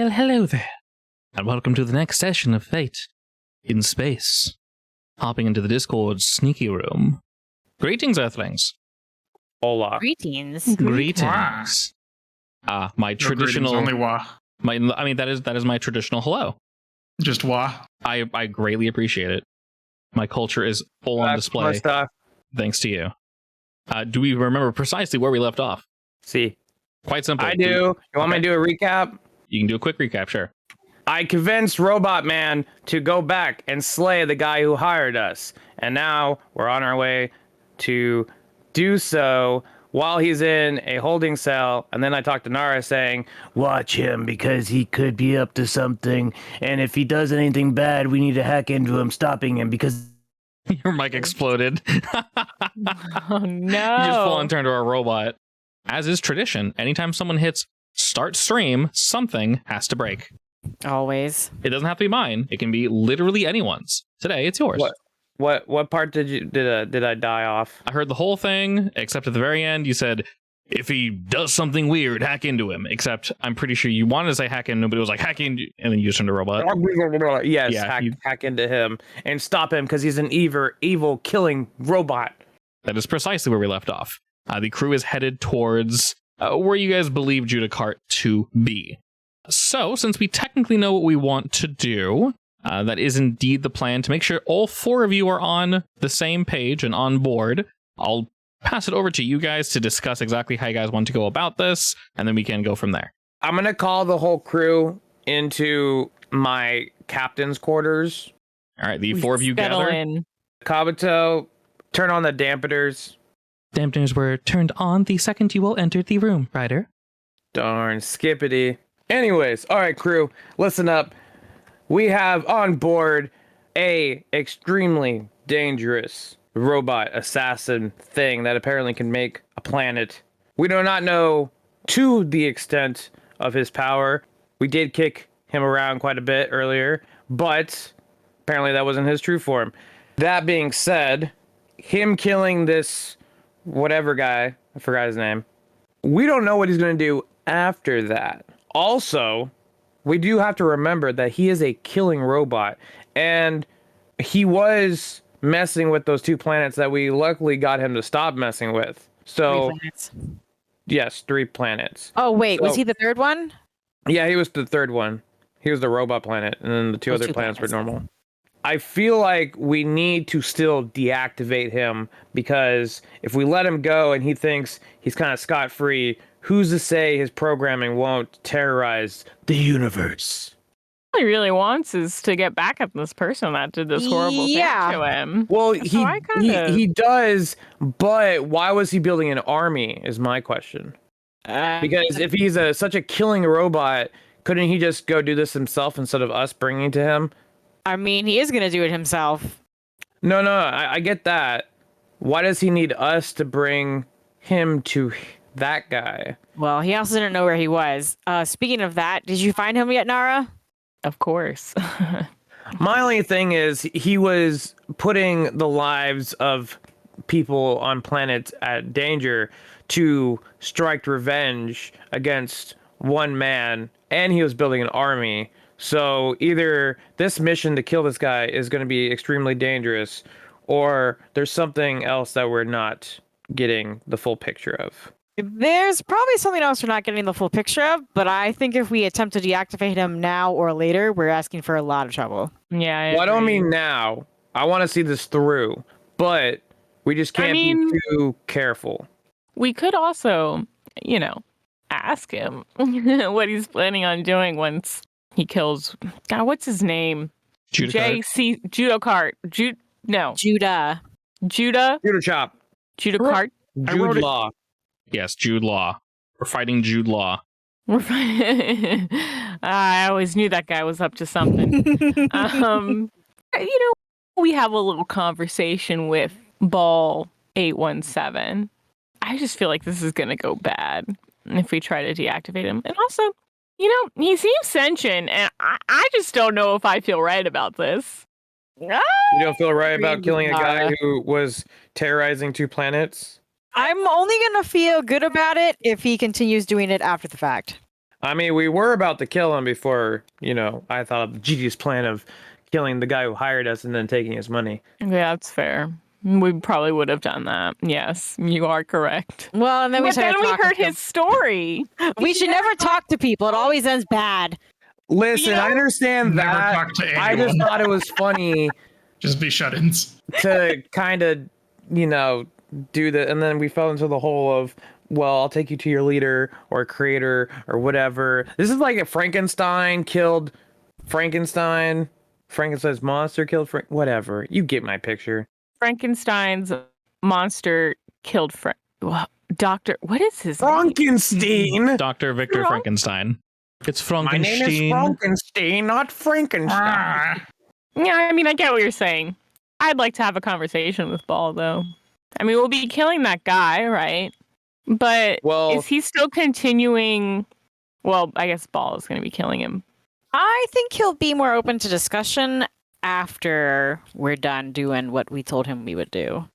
Well, hello there, and welcome to the next session of Fate in Space. Hopping into the Discord's sneaky room. Greetings, Earthlings. Hola. Greetings. Greetings. My traditional. Only wah. That is my traditional hello. Just wah. I greatly appreciate it. My culture is full on display. Thanks to you. Do we remember precisely where we left off? See. Quite simple. I do. You want me to do a recap? You can do a quick recap, sure. I convinced Robot Man to go back and slay the guy who hired us. And now we're on our way to do so while he's in a holding cell. And then I talked to Nara saying, watch him because he could be up to something. And if he does anything bad, we need to hack into him, stopping him because... Your mic exploded. Oh, no. You just full on turned to a robot. As is tradition, anytime someone hits start stream, something has to break. Always. It doesn't have to be mine. It can be literally anyone's. Today, it's yours. What part did I die off? I heard the whole thing, except at the very end, you said, if he does something weird, hack into him. Except I'm pretty sure you wanted to say hack into him, but it was like hack into, and then you just turned to robot. Yes, Yeah, hack into him and stop him because he's an evil killing robot. That is precisely where we left off. The crew is headed towards where you guys believe Judicart to be. So, since we technically know what we want to do, that is indeed the plan to make sure all four of you are on the same page and on board. I'll pass it over to you guys to discuss exactly how you guys want to go about this, and then we can go from there. I'm going to call the whole crew into my captain's quarters. All right, the four of you gather. In. Kabuto, turn on the dampeners. Dampeners were turned on the second you all entered the room, Ryder. Darn, skippity. Anyways, all right, crew, listen up. We have on board a extremely dangerous robot assassin thing that apparently can make a planet. We do not know to the extent of his power. We did kick him around quite a bit earlier, but apparently that wasn't his true form. That being said, him killing this whatever guy, I forgot his name, we don't know what he's going to do after that. Also, we do have to remember that he is a killing robot, and he was messing with those two planets that we luckily got him to stop messing with. So, 3 planets. yes, 3 planets. Oh, wait. So- was he the third one? Yeah, he was the third one. He was the robot planet, and then the two Those other two planets were planets. normal. I feel like we need to still deactivate him because if we let him go and he thinks he's kind of scot-free, who's to say his programming won't terrorize the universe? All he really wants is to get back at this person that did this horrible thing to him. Well, So I kinda- he does, but why was he building an army is my question. Because if he's such a killing robot, couldn't he just go do this himself instead of us bringing it to him? I mean, he is going to do it himself. No, I get that. Why does he need us to bring him to that guy? Well, he also didn't know where he was. Speaking of that, did you find him yet, Nara? Of course. My only thing is he was putting the lives of people on planets at danger to strike revenge against one man, and he was building an army. So either this mission to kill this guy is going to be extremely dangerous, or there's something else that we're not getting the full picture of. There's probably something else we're not getting the full picture of, but I think if we attempt to deactivate him now or later, we're asking for a lot of trouble. Yeah. Well, I don't agree. mean now. I want to see this through, but we just can't be too careful. We could also, ask him what he's planning on doing once he kills. God, what's his name? Judicart. Judocart. Judah. Computer chop. Judocart. I wrote Jude it- Law. Yes, Jude Law. We're fighting Jude Law. We're fine. I always knew that guy was up to something. We have a little conversation with Ball 817. I just feel like this is going to go bad if we try to deactivate him. And also, he seems sentient, and I just don't know if I feel right about this. You don't feel right about Agreed, killing a guy Nara. who was terrorizing 2 planets? I'm only going to feel good about it if he continues doing it after the fact. I mean, we were about to kill him before, I thought of the genius plan of killing the guy who hired us and then taking his money. Yeah, that's fair. We probably would have done that. Yes, you are correct. Well, and then But then we heard his. his story. We should never talk to people. It always ends bad. Listen, I understand Never that. talk to I just anyone. thought it was funny Just be shut-ins. to kind of, do the, and then we fell into the hole of, well, I'll take you to your leader or creator or whatever. This is like if Frankenstein killed Frankenstein, Frankenstein's monster killed whatever. You get my picture. Frankenstein's monster killed Doctor. What is his name? Frankenstein. Dr. Victor Wrong. Frankenstein. It's My name is Frankenstein. Frankenstein, not Frankenstein. Ah, Yeah, I mean, I get what you're saying. I'd like to have a conversation with Ball, though. I mean, we'll be killing that guy, right? But Well- is he still continuing? Well, I guess Ball is going to be killing him. I think he'll be more open to discussion after we're done doing what we told him we would do.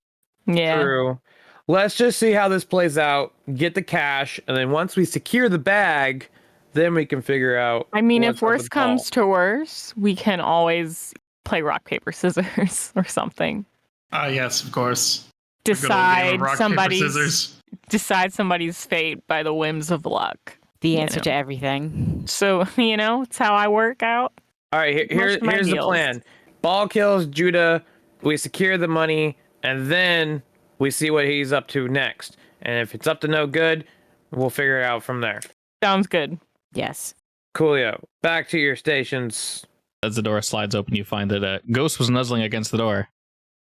Yeah. True. Let's just see how this plays out, get the cash, and then once we secure the bag, then we can figure out. I mean, what's if up worse with Ball. comes to worse, we can always play rock, paper, scissors or something. yes, of course. A good old game of rock, paper, scissors. Decide somebody's fate by the whims of luck. The answer to everything. So, it's how I work out. All right, Most of my here's the deals. plan. Ball kills Judah, we secure the money, and then we see what he's up to next. And if it's up to no good, we'll figure it out from there. Sounds good. Yes. Coolio, back to your stations. As the door slides open, you find that Ghost was nuzzling against the door.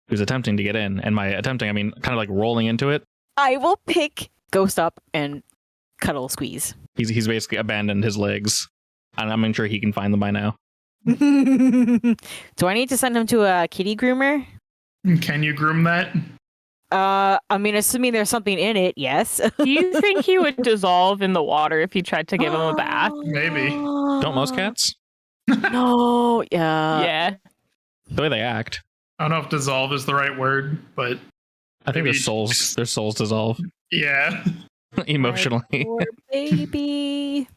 He was attempting to get in. And by attempting, I mean kind of like rolling into it. I will pick Ghost up and cuddle squeeze. He's basically abandoned his legs. And I'm sure he can find them by now. Do I need to send him to a kitty groomer? Can you groom that? I mean, assuming there's something in it, yes. Do you think he would dissolve in the water if you tried to give him a bath? Maybe. Don't most cats? No, yeah. Yeah. The way they act. I don't know if dissolve is the right word, but I think Maybe their souls dissolve yeah. emotionally. Poor baby.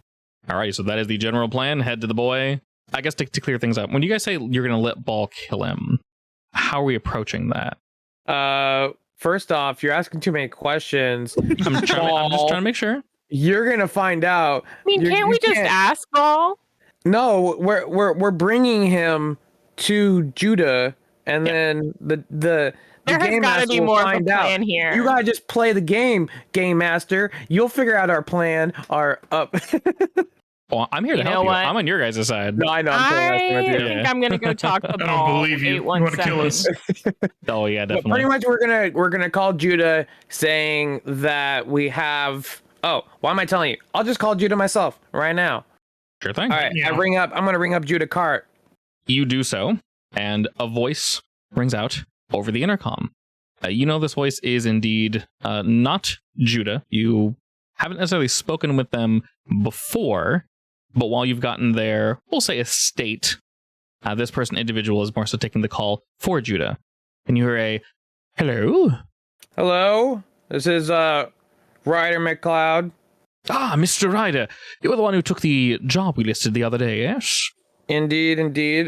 Alright, so that is the general plan. Head to the boy. I guess to clear things up, when you guys say you're going to let Ball kill him, how are we approaching that? First off, you're asking too many questions. I'm just trying to make sure. You're gonna find out. I mean, You're- can't you we just can't- ask Ball? No, we're bringing him to Judah, and then the There has game got to master be will more of a find out. plan here. You gotta just play the game master. You'll figure out our plan. Our up. Well, I'm here to You help know you. what? I'm on your guys' side. No, I know. I'm totally messing with you. think I'm gonna go talk to I don't Ball. believe you. You want to kill us. 817. Oh yeah, But definitely. pretty much, we're gonna call Judah, saying that we have. Oh, why am I telling you? I'll just call Judah myself right now. Sure thing. All right, Yeah. I'm gonna ring up Judah Cart. You do so, and a voice rings out over the intercom. You know this voice is indeed not Judah. You haven't necessarily spoken with them before, but while you've gotten their, we'll say, estate, this individual is more so taking the call for Judah. And you hear a, hello? Hello, this is Ryder McCloud. Ah, Mr. Ryder, you're the one who took the job we listed the other day, yes? Indeed.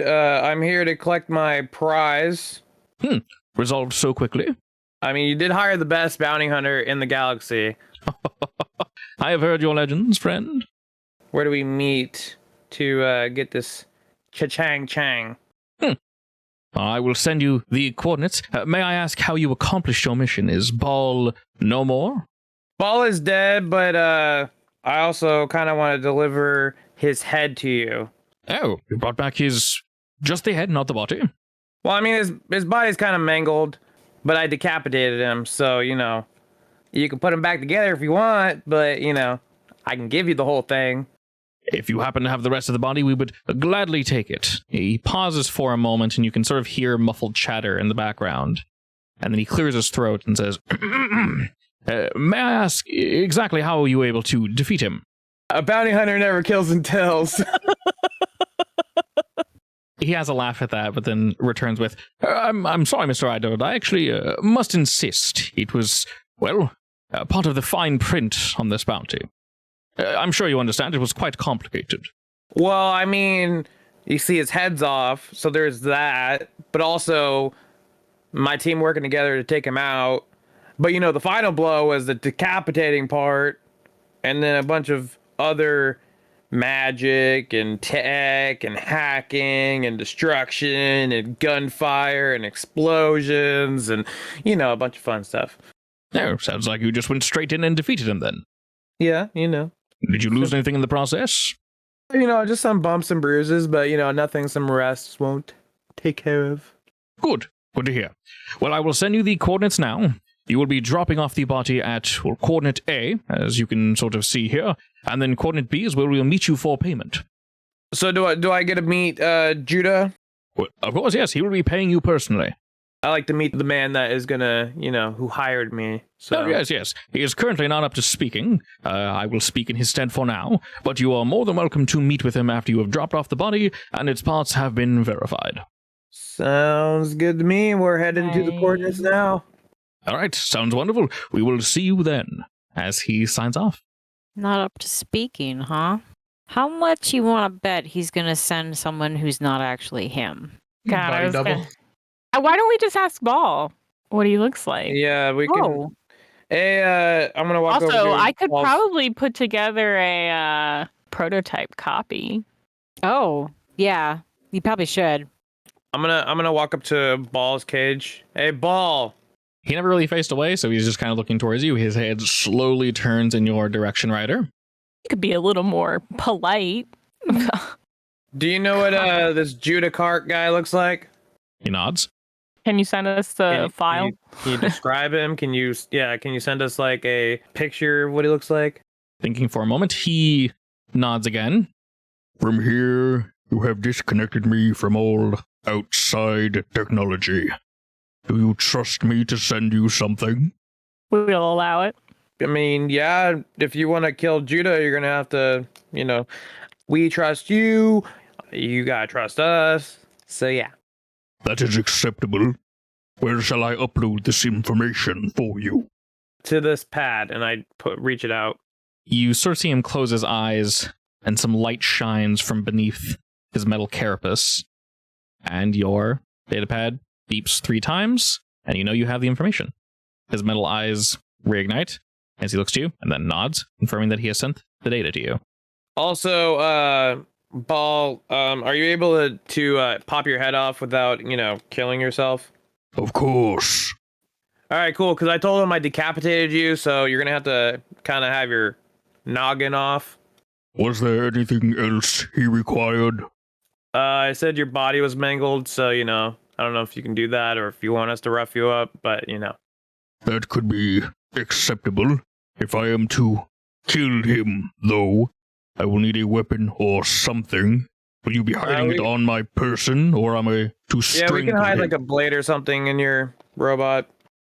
I'm here to collect my prize. Resolved so quickly. I mean, you did hire the best bounty hunter in the galaxy. I have heard your legends, friend. Where do we meet to get this cha-chang chang? I will send you the coordinates. May I ask how you accomplished your mission? Is Ball no more? Ball is dead, but I also kind of want to deliver his head to you. Oh, you brought back just the head, not the body. Well, I mean, his body's kind of mangled, but I decapitated him, so, you can put him back together if you want, but, I can give you the whole thing. If you happen to have the rest of the body, we would gladly take it. He pauses for a moment, and you can sort of hear muffled chatter in the background. And then he clears his throat and says, may I ask exactly how were you able to defeat him? A bounty hunter never kills and tells. He has a laugh at that, but then returns with, I'm sorry, Mr. Idod. I actually must insist. It was, well, part of the fine print on this bounty. I'm sure you understand it was quite complicated. Well, I mean, you see his head's off, so there's that. But also, my team working together to take him out. But the final blow was the decapitating part, and then a bunch of other magic and tech and hacking and destruction and gunfire and explosions and a bunch of fun stuff. Oh, sounds like you just went straight in and defeated him then. Yeah, Did you lose anything in the process? just some bumps and bruises, but nothing some rests won't take care of. Good to hear. Well, I will send you the coordinates now. You will be dropping off the body at coordinate A, as you can sort of see here, and then coordinate B is where we'll meet you for payment. So do I get to meet Judah? Well, of course, yes, he will be paying you personally. I like to meet the man that is gonna, who hired me. So Oh, yes. He is currently not up to speaking. I will speak in his stead for now, but you are more than welcome to meet with him after you have dropped off the body and its parts have been verified. Sounds good to me. We're heading to the coordinates now. All right, sounds wonderful. We will see you then, as he signs off. Not up to speaking, huh? How much you want to bet he's going to send someone who's not actually him? God, Body double. Why don't we just ask Ball what he looks like? Yeah, we can. Oh, Hey, I'm gonna walk over. Also, to I could Paul's- probably put together a prototype copy. oh, yeah. You probably should. I'm gonna walk up to Ball's cage. Hey, Ball. He never really faced away, so he's just kind of looking towards you. His head slowly turns in your direction, Ryder. You could be a little more polite. Do you know what this Judah Cart guy looks like? He nods. Can you send us the file? Can you describe him? Can you send us like a picture of what he looks like? Thinking for a moment, he nods again. From here, you have disconnected me from all outside technology. Do you trust me to send you something? We'll allow it. I mean, yeah, if you want to kill Judah, you're gonna have to, we trust you. You gotta trust us. So yeah. That is acceptable. Where shall I upload this information for you? To this pad, and I reach it out. You sort of see him close his eyes, and some light shines from beneath his metal carapace. And your datapad beeps 3 times, and you have the information. His metal eyes reignite as he looks to you, and then nods, confirming that he has sent the data to you. Also, Ball, are you able to pop your head off without, killing yourself? Of course. All right, cool. Because I told him I decapitated you, so you're gonna have to kind of have your noggin off. Was there anything else he required? I said your body was mangled, so I don't know if you can do that or if you want us to rough you up, but That could be acceptable. If I am to kill him, though, I will need a weapon or something. Will you be hiding it on my person, or am I to strangle we can hide him? like a blade or something in your robot.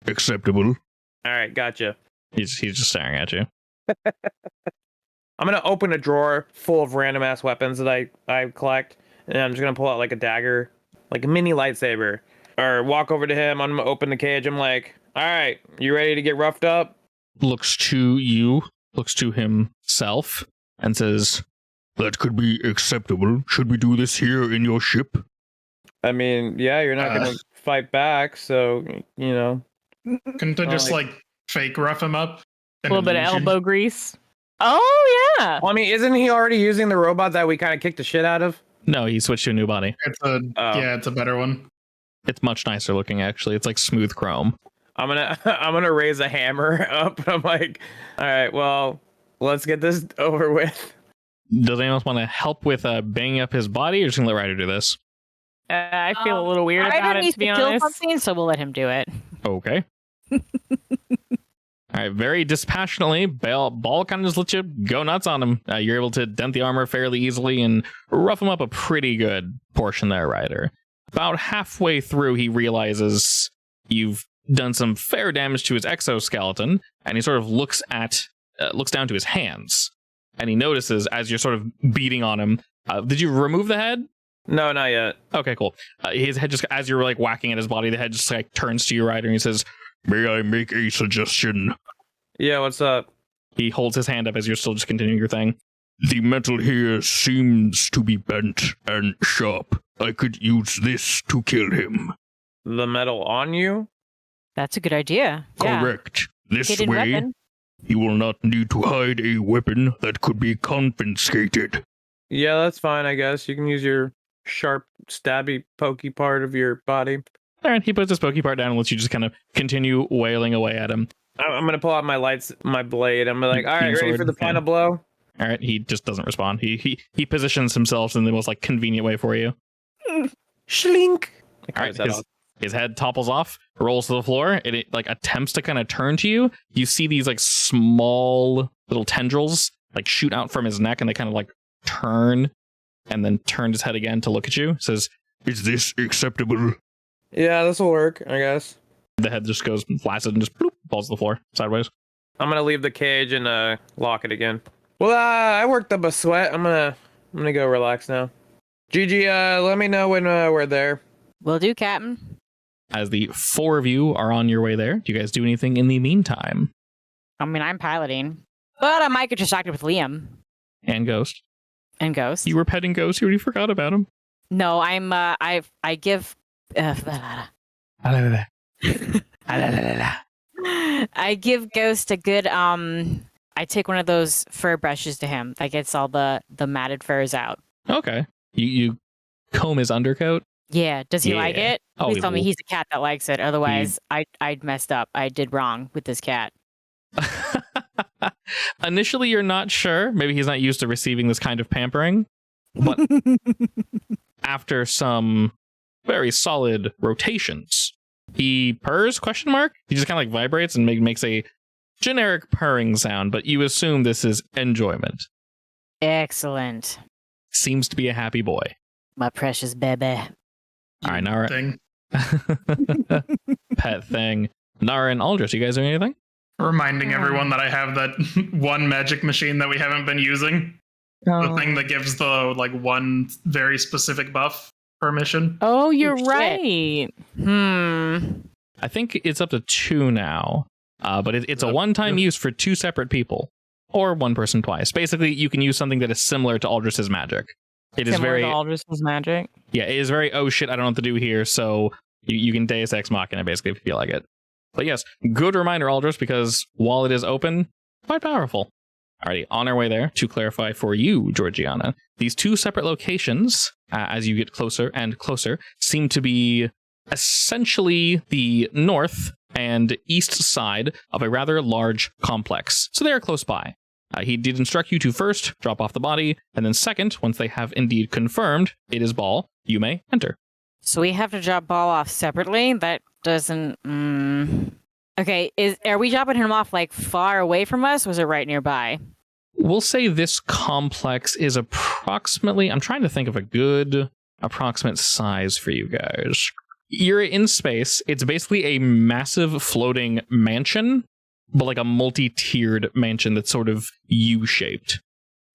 Acceptable. All right, gotcha. He's just staring at you. I'm gonna open a drawer full of random ass weapons that I collect, and I'm just gonna pull out like a dagger, like a mini lightsaber, or walk over to him. I'm gonna open the cage. I'm like, all right, you ready to get roughed up? Looks to you, looks to himself, and says, "That could be acceptable. Should we do this here in your ship?" I mean, yeah, you're not gonna fight back, so Couldn't I just fake rough him up? A little bit of elbow grease. Oh, yeah. Well, I mean, isn't he already using the robot that we kind of kicked the shit out of? No, he switched to a new body. It's a better one. It's much nicer looking, actually. It's like smooth chrome. I'm gonna raise a hammer up. I'm like, all right, well, let's get this over with. Does anyone else want to help with banging up his body, or just gonna let Ryder do this? I feel a little weird Ryder about it, needs to be kill honest. something, so we'll let him do it. Okay. All right, very dispassionately, Ball kind of just lets you go nuts on him. You're able to dent the armor fairly easily and rough him up a pretty good portion there, Ryder. About halfway through, he realizes you've done some fair damage to his exoskeleton, and he sort of looks down to his hands, and he notices as you're sort of beating on him. Did you remove the head? No, not yet. Okay, cool. His head just, as you're whacking at his body, the head just turns to you, Ryder, and he says, "May I make a suggestion?" Yeah, what's up? He holds his hand up as you're still just continuing your thing. The metal here seems to be bent and sharp. I could use this to kill him. The metal on you? That's a good idea. Yeah. Correct. This Hidden way, weapon. he will not need to hide a weapon that could be confiscated. Yeah, that's fine, I guess. You can use your sharp, stabby, pokey part of your body. All right, he puts his pokey part down and lets you just kind of continue wailing away at him. I'm going to pull out my blade. I'm like, all right, ready Sword, for the final yeah. blow? All right, he just doesn't respond. He positions himself in the most like convenient way for you. Schlink. All right, his head topples off, rolls to the floor, and it like attempts to kind of turn to you. You see these like small little tendrils like shoot out from his neck, and they kind of like turn, and then turn his head again to look at you. Says, "Is this acceptable?" Yeah, this will work, I guess. The head just goes flaccid and just bloop, falls to the floor sideways. I'm gonna leave the cage and lock it again. Well, I worked up a sweat. I'm gonna go relax now. Gigi, let me know when we're there. Will do, Captain. As the four of you are on your way there, do you guys do anything in the meantime? I mean, I'm piloting, but I might get distracted with Liam And Ghost. and Ghost. You were petting Ghost. You already forgot about him. No, I'm. I give. I give Ghost a good. I take one of those fur brushes to him that gets all the matted furs out. Okay. You comb his undercoat. Yeah. Does he like Yeah. it? Oh, Please he tell me will. he's a cat that likes it. Otherwise, I'd messed up. I did wrong with this cat. Initially, you're not sure. Maybe he's not used to receiving this kind of pampering. But after some very solid rotations, he purrs, ? He just kind of like vibrates and makes a generic purring sound, but you assume this is enjoyment. Excellent. Seems to be a happy boy. My precious baby. All right, Nara. Thing. Pet thing. Nara and Aldrich, you guys doing anything? Reminding everyone that I have that one magic machine that we haven't been using. The thing that gives the like one very specific buff per mission. Oh, you're Shit. right. I think it's up to 2 now, but it's a one-time use for 2 separate people, or one person twice. Basically, you can use something that is similar to Aldrich's magic. It is Similar very, to Aldrich's magic. yeah, it is very, oh shit, I don't know what to do here, so you can Deus Ex Machina basically if you feel like it. But yes, good reminder, Aldrich, because while it is open, quite powerful. Alrighty, on our way there, to clarify for you, Georgiana, these 2 separate locations, as you get closer and closer, seem to be essentially the north and east side of a rather large complex. So they are close by. He did instruct you to first drop off the body, and then second, once they have indeed confirmed it is Ball, you may enter. So we have to drop Ball off separately? That doesn't... Okay, are we dropping him off like far away from us, or is it right nearby? We'll say this complex is approximately, I'm trying to think of a good approximate size for you guys. You're in space. It's basically a massive floating mansion, but like a multi-tiered mansion that's sort of U-shaped.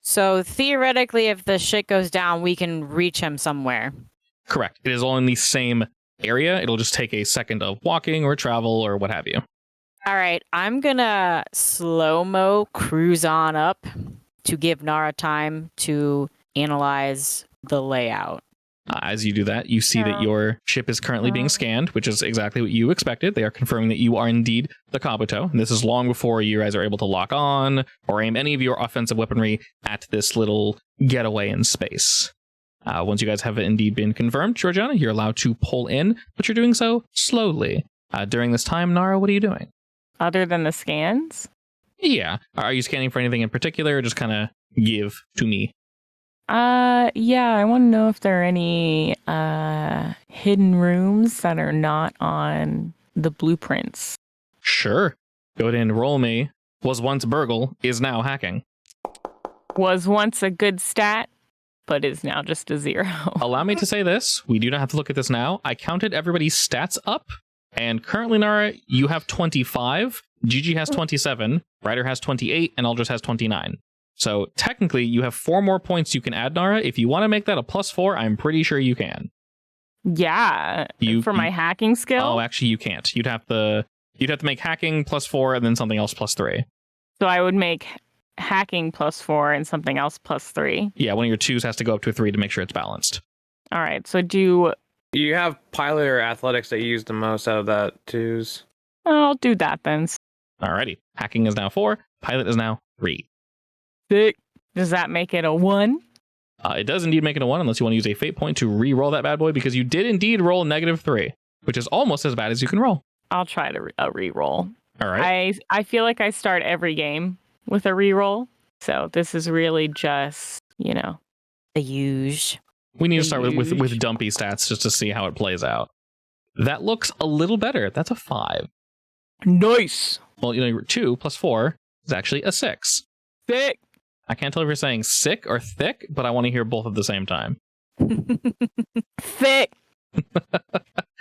So theoretically, if the shit goes down, we can reach him somewhere. Correct. It is all in the same area. It'll just take a second of walking or travel or what have you. All right, I'm gonna slow-mo cruise on up to give Nara time to analyze the layout. As you do that, you see that your ship is currently being scanned, which is exactly what you expected. They are confirming that you are indeed the Kabuto. And this is long before you guys are able to lock on or aim any of your offensive weaponry at this little getaway in space. Once you guys have indeed been confirmed, Georgiana, you're allowed to pull in, but you're doing so slowly. During this time, Nara, what are you doing? Other than the scans? Yeah. Are you scanning for anything in particular, or just kind of give to me? Yeah, I want to know if there are any hidden rooms that are not on the blueprints. Sure. Go ahead and roll me. Was once Burgle, is now hacking. Was once a good stat, but is now just a 0. Allow me to say this. We do not have to look at this now. I counted everybody's stats up, and currently, Nara, you have 25. Gigi has 27. Ryder has 28, and Aldrich has 29. So technically, you have 4 more points you can add, Nara. If you want to make that a +4, I'm pretty sure you can. Yeah, for my hacking skill. Oh, actually, you can't. You'd have to make hacking +4 and then something else +3. So I would make hacking +4 and something else +3. Yeah, one of your 2s has to go up to a 3 to make sure it's balanced. All right. So You have pilot or athletics that you use the most out of that twos. I'll do that then. Alrighty. Hacking is now 4. Pilot is now 3. Sick. Does that make it a 1? It does indeed make it a 1 unless you want to use a fate point to re-roll that bad boy, because you did indeed roll -3, which is almost as bad as you can roll. I'll try to re-roll. All right. I feel like I start every game with a re-roll. So this is really just, The huge. We need to start with dumpy stats just to see how it plays out. That looks a little better. That's a 5. Nice. Well, your 2 + 4 is actually a 6. Thick. I can't tell if you're saying sick or thick, but I want to hear both at the same time. Thick.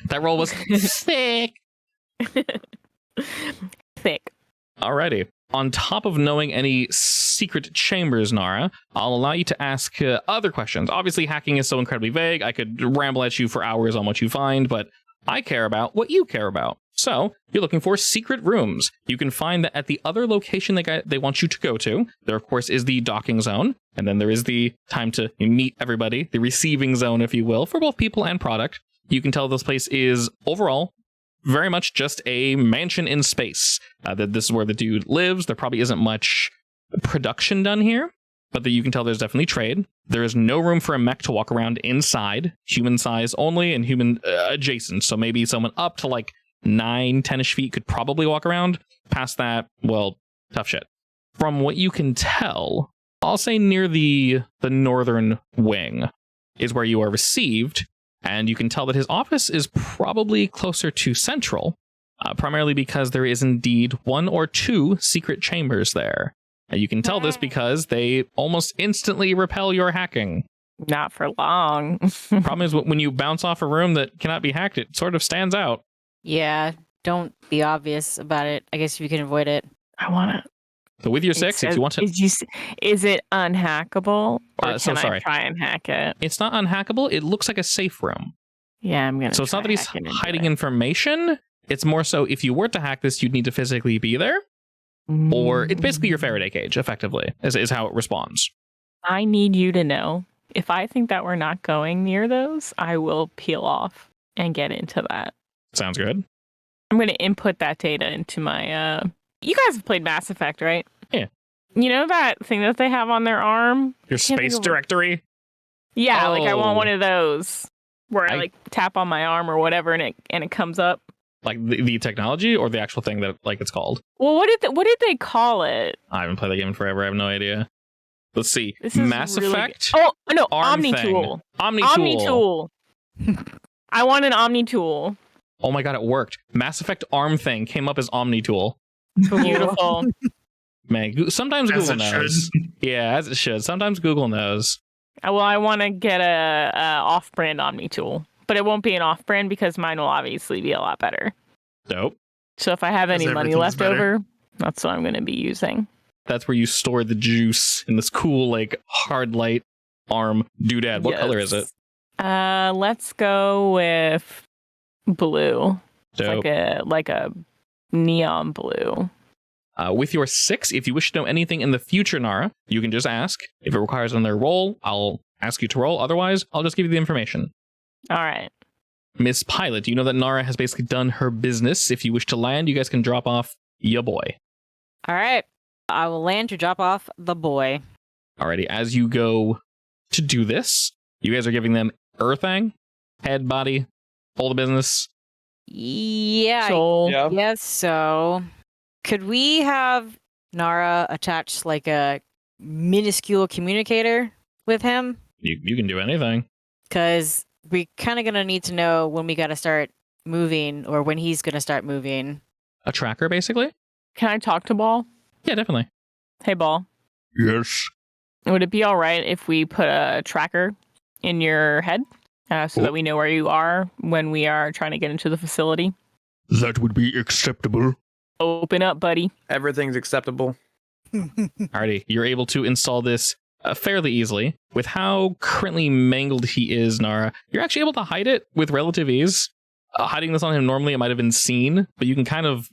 That roll was thick. Thick. Alrighty. On top of knowing any secret chambers, Nara, I'll allow you to ask other questions. Obviously, hacking is so incredibly vague. I could ramble at you for hours on what you find, but I care about what you care about. So, you're looking for secret rooms. You can find that at the other location they want you to go to. There, of course, is the docking zone, and then there is the time to meet everybody, the receiving zone, if you will, for both people and product. You can tell this place is, overall, very much just a mansion in space. That this is where the dude lives. There probably isn't much production done here, but you can tell there's definitely trade. There is no room for a mech to walk around inside, human size only and human adjacent. So maybe someone up to like 9-10ish feet could probably walk around. Past that, well, tough shit. From what you can tell, I'll say near the northern wing is where you are received, and you can tell that his office is probably closer to central, primarily because there is indeed 1 or 2 secret chambers there. And you can tell this because they almost instantly repel your hacking. Not for long. Problem is, when you bounce off a room that cannot be hacked, it sort of stands out. Yeah, don't be obvious about it. I guess you can avoid it. I want to. So with your 6, if you want to... Is it unhackable? Or I try and hack it? It's not unhackable. It looks like a safe room. Yeah, I'm going to. So it's not that he's hiding information. It's more so if you were to hack this, you'd need to physically be there. Or it's basically your Faraday cage, effectively, is how it responds. I need you to know, if I think that we're not going near those, I will peel off and get into that. Sounds good. I'm going to input that data into my... You guys have played Mass Effect, right? Yeah. You know that thing that they have on their arm? Your space directory? Yeah, like I want Oh. one of those where I like tap on my arm or whatever and it comes up. Like the technology or the actual thing that like it's called? Well, what did they call it? I haven't played that game in forever. I have no idea. Let's see. This is Mass really Effect? Oh, no, Arm Omni thing. Tool. Omni Tool. I want an Omni Tool. Oh my god, it worked. Mass Effect arm thing came up as Omni Tool. Beautiful. Man, sometimes As Google it knows. Yeah, as it should. Sometimes Google knows. Well, I want to get a off-brand Omni Tool, but it won't be an off-brand because mine will obviously be a lot better. Dope. So if I have any money everything's left better. over, that's what I'm going to be using. That's where you store the juice in this cool, like, hard light arm doodad. What color is it? Let's go with blue. Dope. It's like a neon blue. With your 6, if you wish to know anything in the future, Nara, you can just ask. If it requires another roll, I'll ask you to roll. Otherwise, I'll just give you the information. All right. Miss Pilot, you know that Nara has basically done her business. If you wish to land, you guys can drop off ya boy. All right. I will land to drop off the boy. Alrighty, as you go to do this, you guys are giving them Earthang, head, body, all the business. Yeah, Soul. Yeah. I guess so. Could we have Nara attach like a minuscule communicator with him? You can do anything. Because we're kind of going to need to know when we got to start moving or when he's going to start moving. A tracker, basically? Can I talk to Ball? Yeah, definitely. Hey, Ball. Yes. Would it be all right if we put a tracker in your head so that we know where you are when we are trying to get into the facility? That would be acceptable. Open up, buddy. Everything's acceptable. Alrighty, you're able to install this fairly easily. With how currently mangled he is, Nara, you're actually able to hide it with relative ease. Hiding this on him normally, it might have been seen, but you can kind of,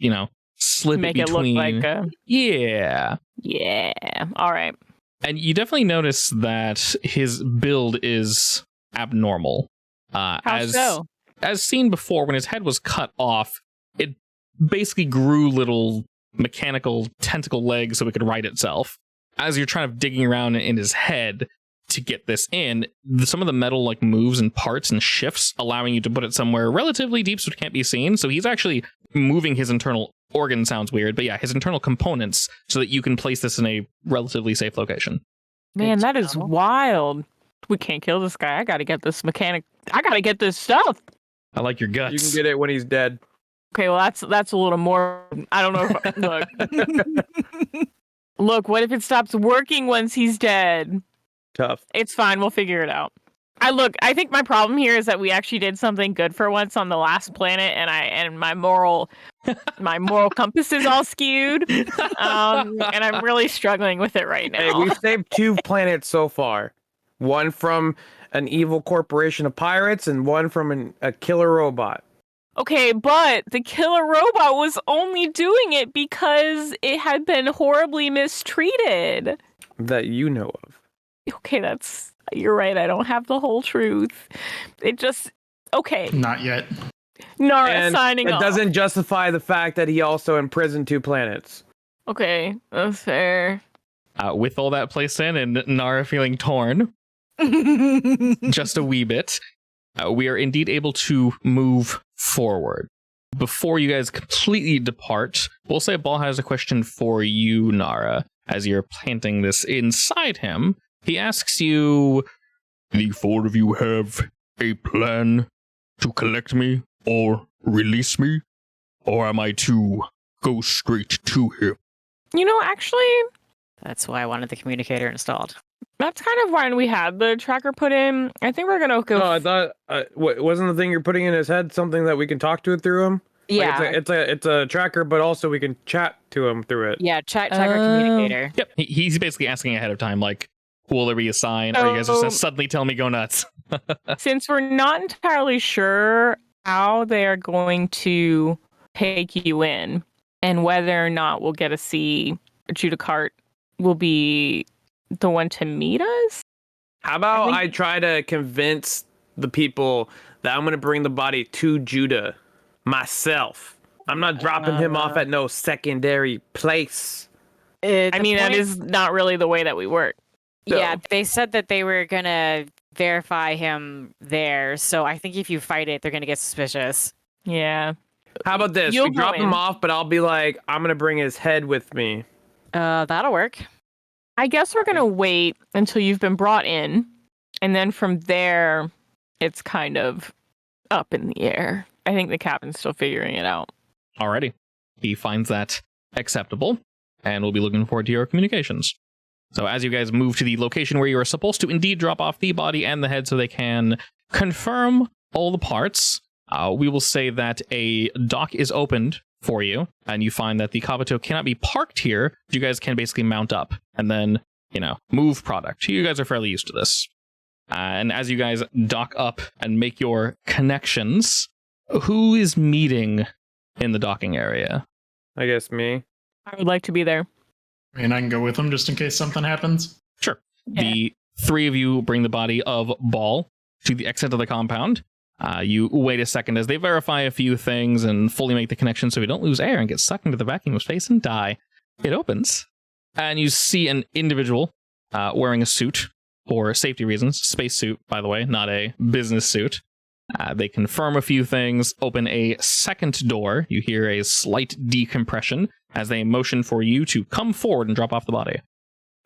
slip Make it it look between. like a. Yeah. Yeah. All right. And you definitely notice that his build is abnormal. How so? As seen before, when his head was cut off, it basically grew little mechanical tentacle legs so it could right itself. As you're trying to digging around in his head to get this in, some of the metal like moves and parts and shifts, allowing you to put it somewhere relatively deep so it can't be seen. So he's actually moving his internal organ, sounds weird, but yeah, his internal components so that you can place this in a relatively safe location. Man, Good that to is know. wild. We can't kill this guy. I gotta get this mechanic. I gotta get this stuff. I like your You guts. can get it when he's dead. Okay, well that's a little more. I don't know. Look, look. What if it stops working once he's dead? Tough. It's fine. We'll figure it out. I think my problem here is that we actually did something good for once on the last planet, and my moral compass is all skewed. And I'm really struggling with it right now. Hey, we've saved 2 planets so far. One from an evil corporation of pirates, and one from a killer robot. Okay, but the killer robot was only doing it because it had been horribly mistreated. That you know of. Okay, you're right. I don't have the whole truth. It just okay. Not yet. Nara And signing it off. doesn't justify the fact that he also imprisoned 2 planets. Okay, that's fair. With all that placed in and Nara feeling torn just a wee bit, we are indeed able to move forward. Before you guys completely depart, we'll say Ball has a question for you, Nara, as you're planting this inside him. He asks you, the 4 of you have a plan to collect me or release me? Or am I to go straight to him? Actually, That's why I wanted the communicator installed. that's kind of why we had the tracker put in. I think we're gonna go. No, I thought wasn't the thing you're putting in his head something that we can talk to it through him? yeah. Like it's a tracker, but also we can chat to him through it. Yeah, tracker communicator. Yep, he's basically asking ahead of time, like, will there be a sign? Or are you guys just Oh. gonna suddenly tell me go nuts? Since we're not entirely sure how they are going to take you in and whether or not we'll get to see Judicart will be the one to meet us. How about I I try to convince the people that I'm going to bring the body to Judah myself? I'm not dropping him off at no secondary place. I mean, that is not really the way that we work. Yeah, they said that they were gonna verify him there, so I think if you fight it, they're gonna get suspicious. Yeah. How about this? You'll We drop go him in. off, but I'll be like, I'm going to bring his head with me. That'll work. I guess we're going to wait until you've been brought in. And then from there, it's kind of up in the air. I think the captain's still figuring it out. Alrighty. He finds that acceptable, and we'll be looking forward to your communications. So as you guys move to the location where you are supposed to indeed drop off the body and the head so they can confirm all the parts, we will say that a dock is opened for you, and you find that the Kabuto cannot be parked here. You guys can basically mount up and then, move product. You guys are fairly used to this. And as you guys dock up and make your connections, who is meeting in the docking area? I guess me. I would like to be there. I mean, I can go with them just in case something happens. Sure. Yeah. The 3 of you bring the body of Ball to the exit of the compound. You wait a second as they verify a few things and fully make the connection so we don't lose air and get sucked into the vacuum of space and die. It opens, and you see an individual wearing a suit for safety reasons. Space suit, by the way, not a business suit. They confirm a few things, open a second door. You hear a slight decompression as they motion for you to come forward and drop off the body.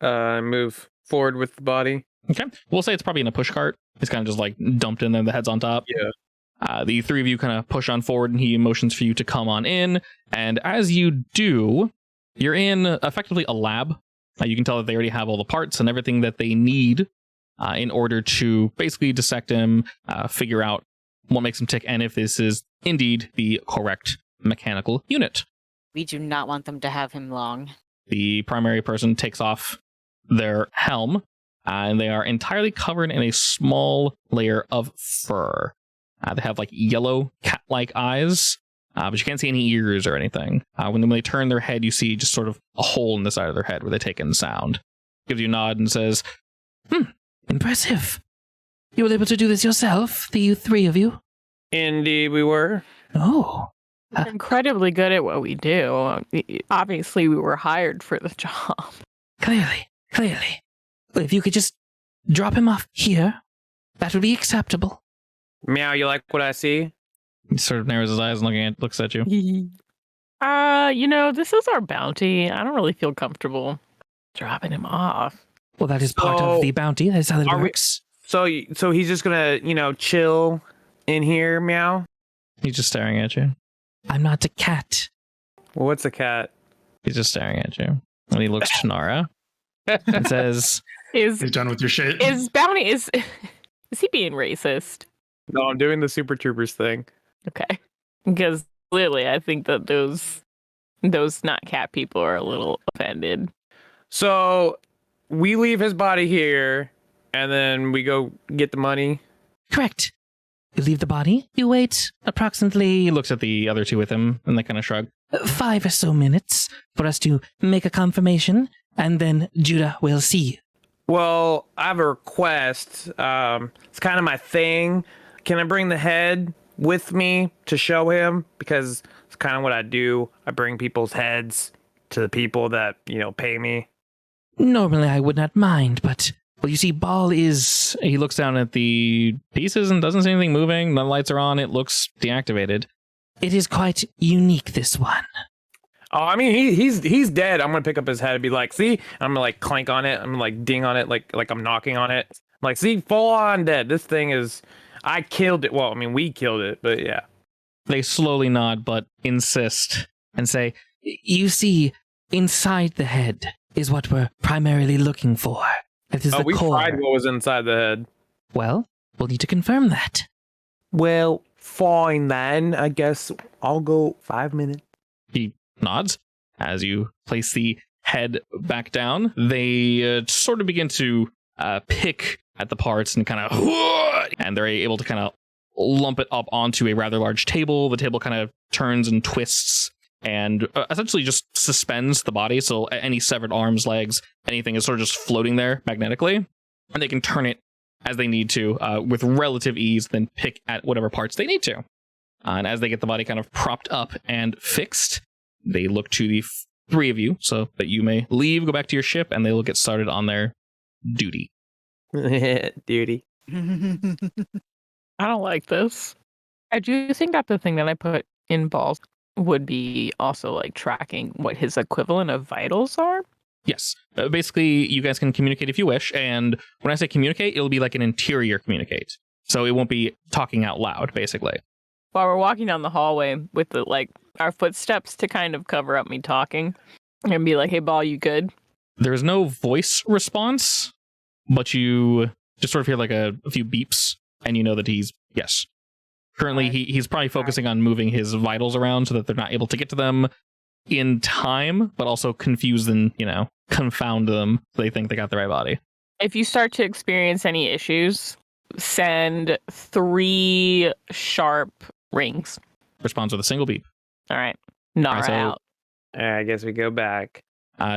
Move forward with the body. Okay. We'll say it's probably in a push cart. It's kind of just like dumped in there, the head's on top. Yeah. The 3 of you kind of push on forward and he motions for you to come on in. And as you do, you're in effectively a lab. You can tell that they already have all the parts and everything that they need in order to basically dissect him, figure out what makes him tick, and if this is indeed the correct mechanical unit. We do not want them to have him long. The primary person takes off their helm, and they are entirely covered in a small layer of fur. They have like yellow cat-like eyes, but you can't see any ears or anything. When they turn their head, you see just sort of a hole in the side of their head where they take in sound. Gives you a nod and says, Impressive. You were able to do this yourself, the three of you? Indeed, we were. Oh. We're incredibly good at what we do. Obviously, we were hired for the job. Clearly. Well, if you could just drop him off here, that would be acceptable. Meow, you like what I see? he sort of narrows his eyes and looks at you. This is our bounty. I don't really feel comfortable dropping him off. Well, that is part of the bounty. That's how it works. So he's just gonna, chill in here, Meow? He's just staring at you. I'm not a cat. What's a cat? He's just staring at you. And he looks to Nara and says, Is You're done with your shit. bounty is he being racist? No, I'm doing the Super Troopers thing. Okay, because clearly I think that those not cat people are a little offended. So we leave his body here, and then we go get the money. Correct. You leave the body. You wait approximately he looks at the other two with him and they kind of shrug. 5 or so minutes for us to make a confirmation, and then Judah will see you. Well, I have a request. It's kind of my thing. Can I bring the head with me to show him? Because it's kind of what I do. I bring people's heads to the people that, pay me. Normally I would not mind, but, well, you see, Ball is... He looks down at the pieces and doesn't see anything moving. None of the lights are on. It looks deactivated. It is quite unique, this one. Oh, I mean, he's dead. I'm gonna pick up his head and be like, see? I'm gonna clank on it. I'm gonna ding on it like I'm knocking on it. I'm like, see, full on dead. This thing is... I killed it. Well, I mean, we killed it, but yeah. They slowly nod but insist and say, You see, inside the head is what we're primarily looking for. It is the we core. tried what was inside the head. Well, we'll need to confirm that. Well, fine then. I guess I'll go 5 minutes. he nods. As you place the head back down, they sort of begin to pick at the parts and kind of, and they're able to kind of lump it up onto a rather large table. The table kind of turns and twists and essentially just suspends the body. So any severed arms, legs, anything is sort of just floating there magnetically, and they can turn it as they need to with relative ease, then pick at whatever parts they need to. And as they get the body kind of propped up and fixed, they look to the three of you so that you may leave, go back to your ship, and they will get started on their duty. Duty. I don't like this. I do think that the thing that I put in Balls would be also tracking what his equivalent of vitals are. Yes. Basically, you guys can communicate if you wish. And when I say communicate, it'll be like an interior communicate. So it won't be talking out loud, basically. While we're walking down the hallway with our footsteps to kind of cover up me talking and be like, hey, Ball, you good? There's no voice response, but you just sort of hear a few beeps and you know that he's, yes. Currently, he's probably focusing on moving his vitals around so that they're not able to get to them in time, but also confuse and, confound them so they think they got the right body. If you start to experience any issues, send 3 sharp rings. Responds with a single beep. All right. Nara so- out. I guess we go back.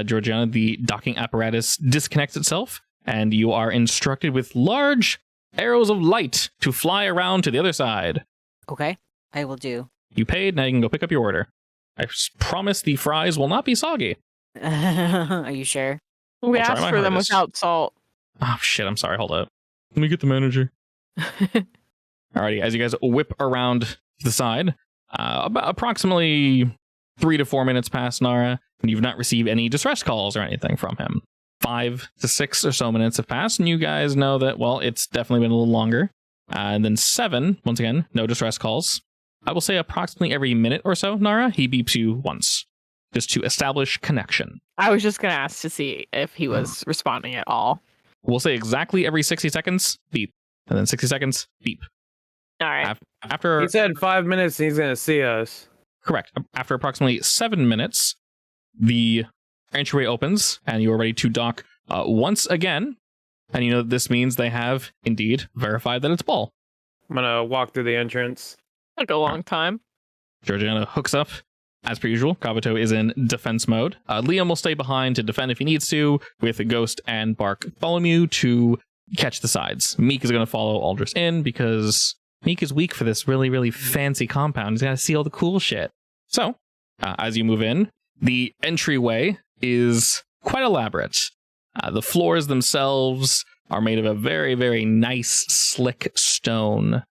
Georgiana, the docking apparatus disconnects itself, and you are instructed with large arrows of light to fly around to the other side. Okay, I will do. You paid, now you can go pick up your order. I promise the fries will not be soggy. Are you sure? We I'll try asked my for them hardest. without salt. Oh, shit, I'm sorry, hold up. Let me get the manager. Alrighty, as you guys whip around to the side, about approximately 3 to 4 minutes past Nara, and you've not received any distress calls or anything from him. 5 to 6 or so minutes have passed, and you guys know that, well, it's definitely been a little longer. And then 7, once again, no distress calls. I will say approximately every minute or so, Nara, he beeps you once, just to establish connection. I was just going to ask to see if he was responding at all. We'll say exactly every 60 seconds, beep. And then 60 seconds, beep. All right. After He said 5 minutes and he's gonna see us. Correct. After approximately 7 minutes, the entryway opens and you are ready to dock once again. And you know this means they have indeed verified that it's Ball. I'm gonna walk through the entrance. Took a long time. Georgiana hooks up. As per usual, Kabuto is in defense mode. Liam will stay behind to defend if he needs to, with Ghost and Bartholomew to catch the sides. Meek is going to follow Aldous in because Meek is weak for this really, really fancy compound. He's got to see all the cool shit. So, as you move in, the entryway is quite elaborate. The floors themselves are made of a very, very nice, slick stone.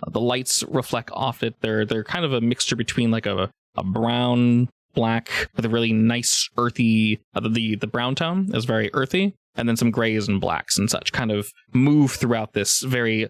The lights reflect off it. They're kind of a mixture between like a brown, black, with a really nice earthy, the brown tone is very earthy, and then some grays and blacks and such kind of move throughout this very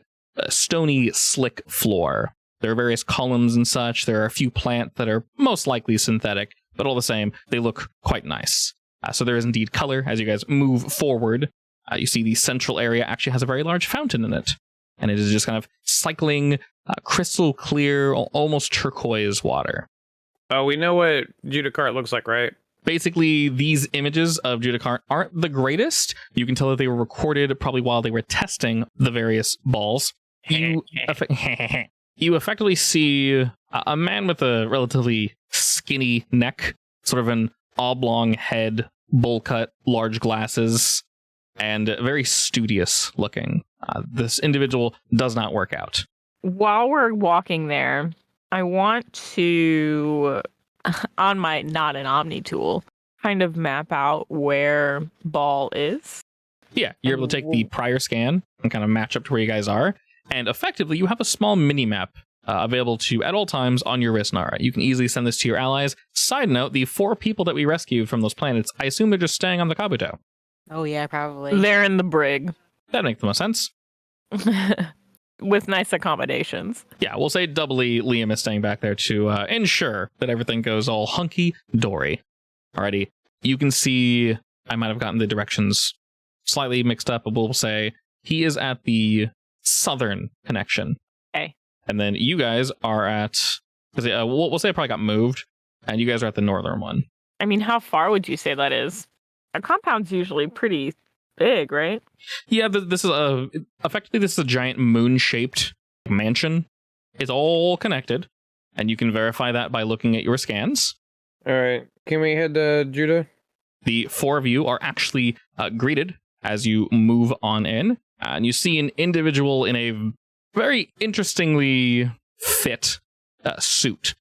stony, slick floor. There are various columns and such. There are a few plants that are most likely synthetic, but all the same, they look quite nice. So there is indeed color as you guys move forward. You see the central area actually has a very large fountain in it, and it is just kind of cycling crystal clear, almost turquoise water. Oh, we know what Judicart looks like, right? Basically, these images of Judicart aren't the greatest. You can tell that they were recorded probably while they were testing the various balls. You effectively see a man with a relatively skinny neck, sort of an oblong head, bowl cut, large glasses, and very studious looking. This individual does not work out. While we're walking there, I want to, on my not an Omni tool, kind of map out where Ball is. Yeah, you're able to take the prior scan and kind of match up to where you guys are. And effectively, you have a small mini-map available to you at all times on your wrist, Nara. You can easily send this to your allies. Side note, the 4 people that we rescued from those planets, I assume they're just staying on the Kabuto. Oh, yeah, probably. They're in the brig. That makes the most sense. With nice accommodations. Yeah, we'll say doubly Liam is staying back there to ensure that everything goes all hunky-dory. Alrighty, you can see, I might have gotten the directions slightly mixed up, but we'll say he is at the southern connection. Okay. And then you guys are at, we'll say it probably got moved, and you guys are at the northern one. I mean, how far would you say that is? A compound's usually pretty big, right? Yeah, this is effectively this is a giant moon-shaped mansion. It's all connected, and you can verify that by looking at your scans. All right. Can we head to Judah? The 4 of you are actually greeted as you move on in, and you see an individual in a very interestingly fit suit.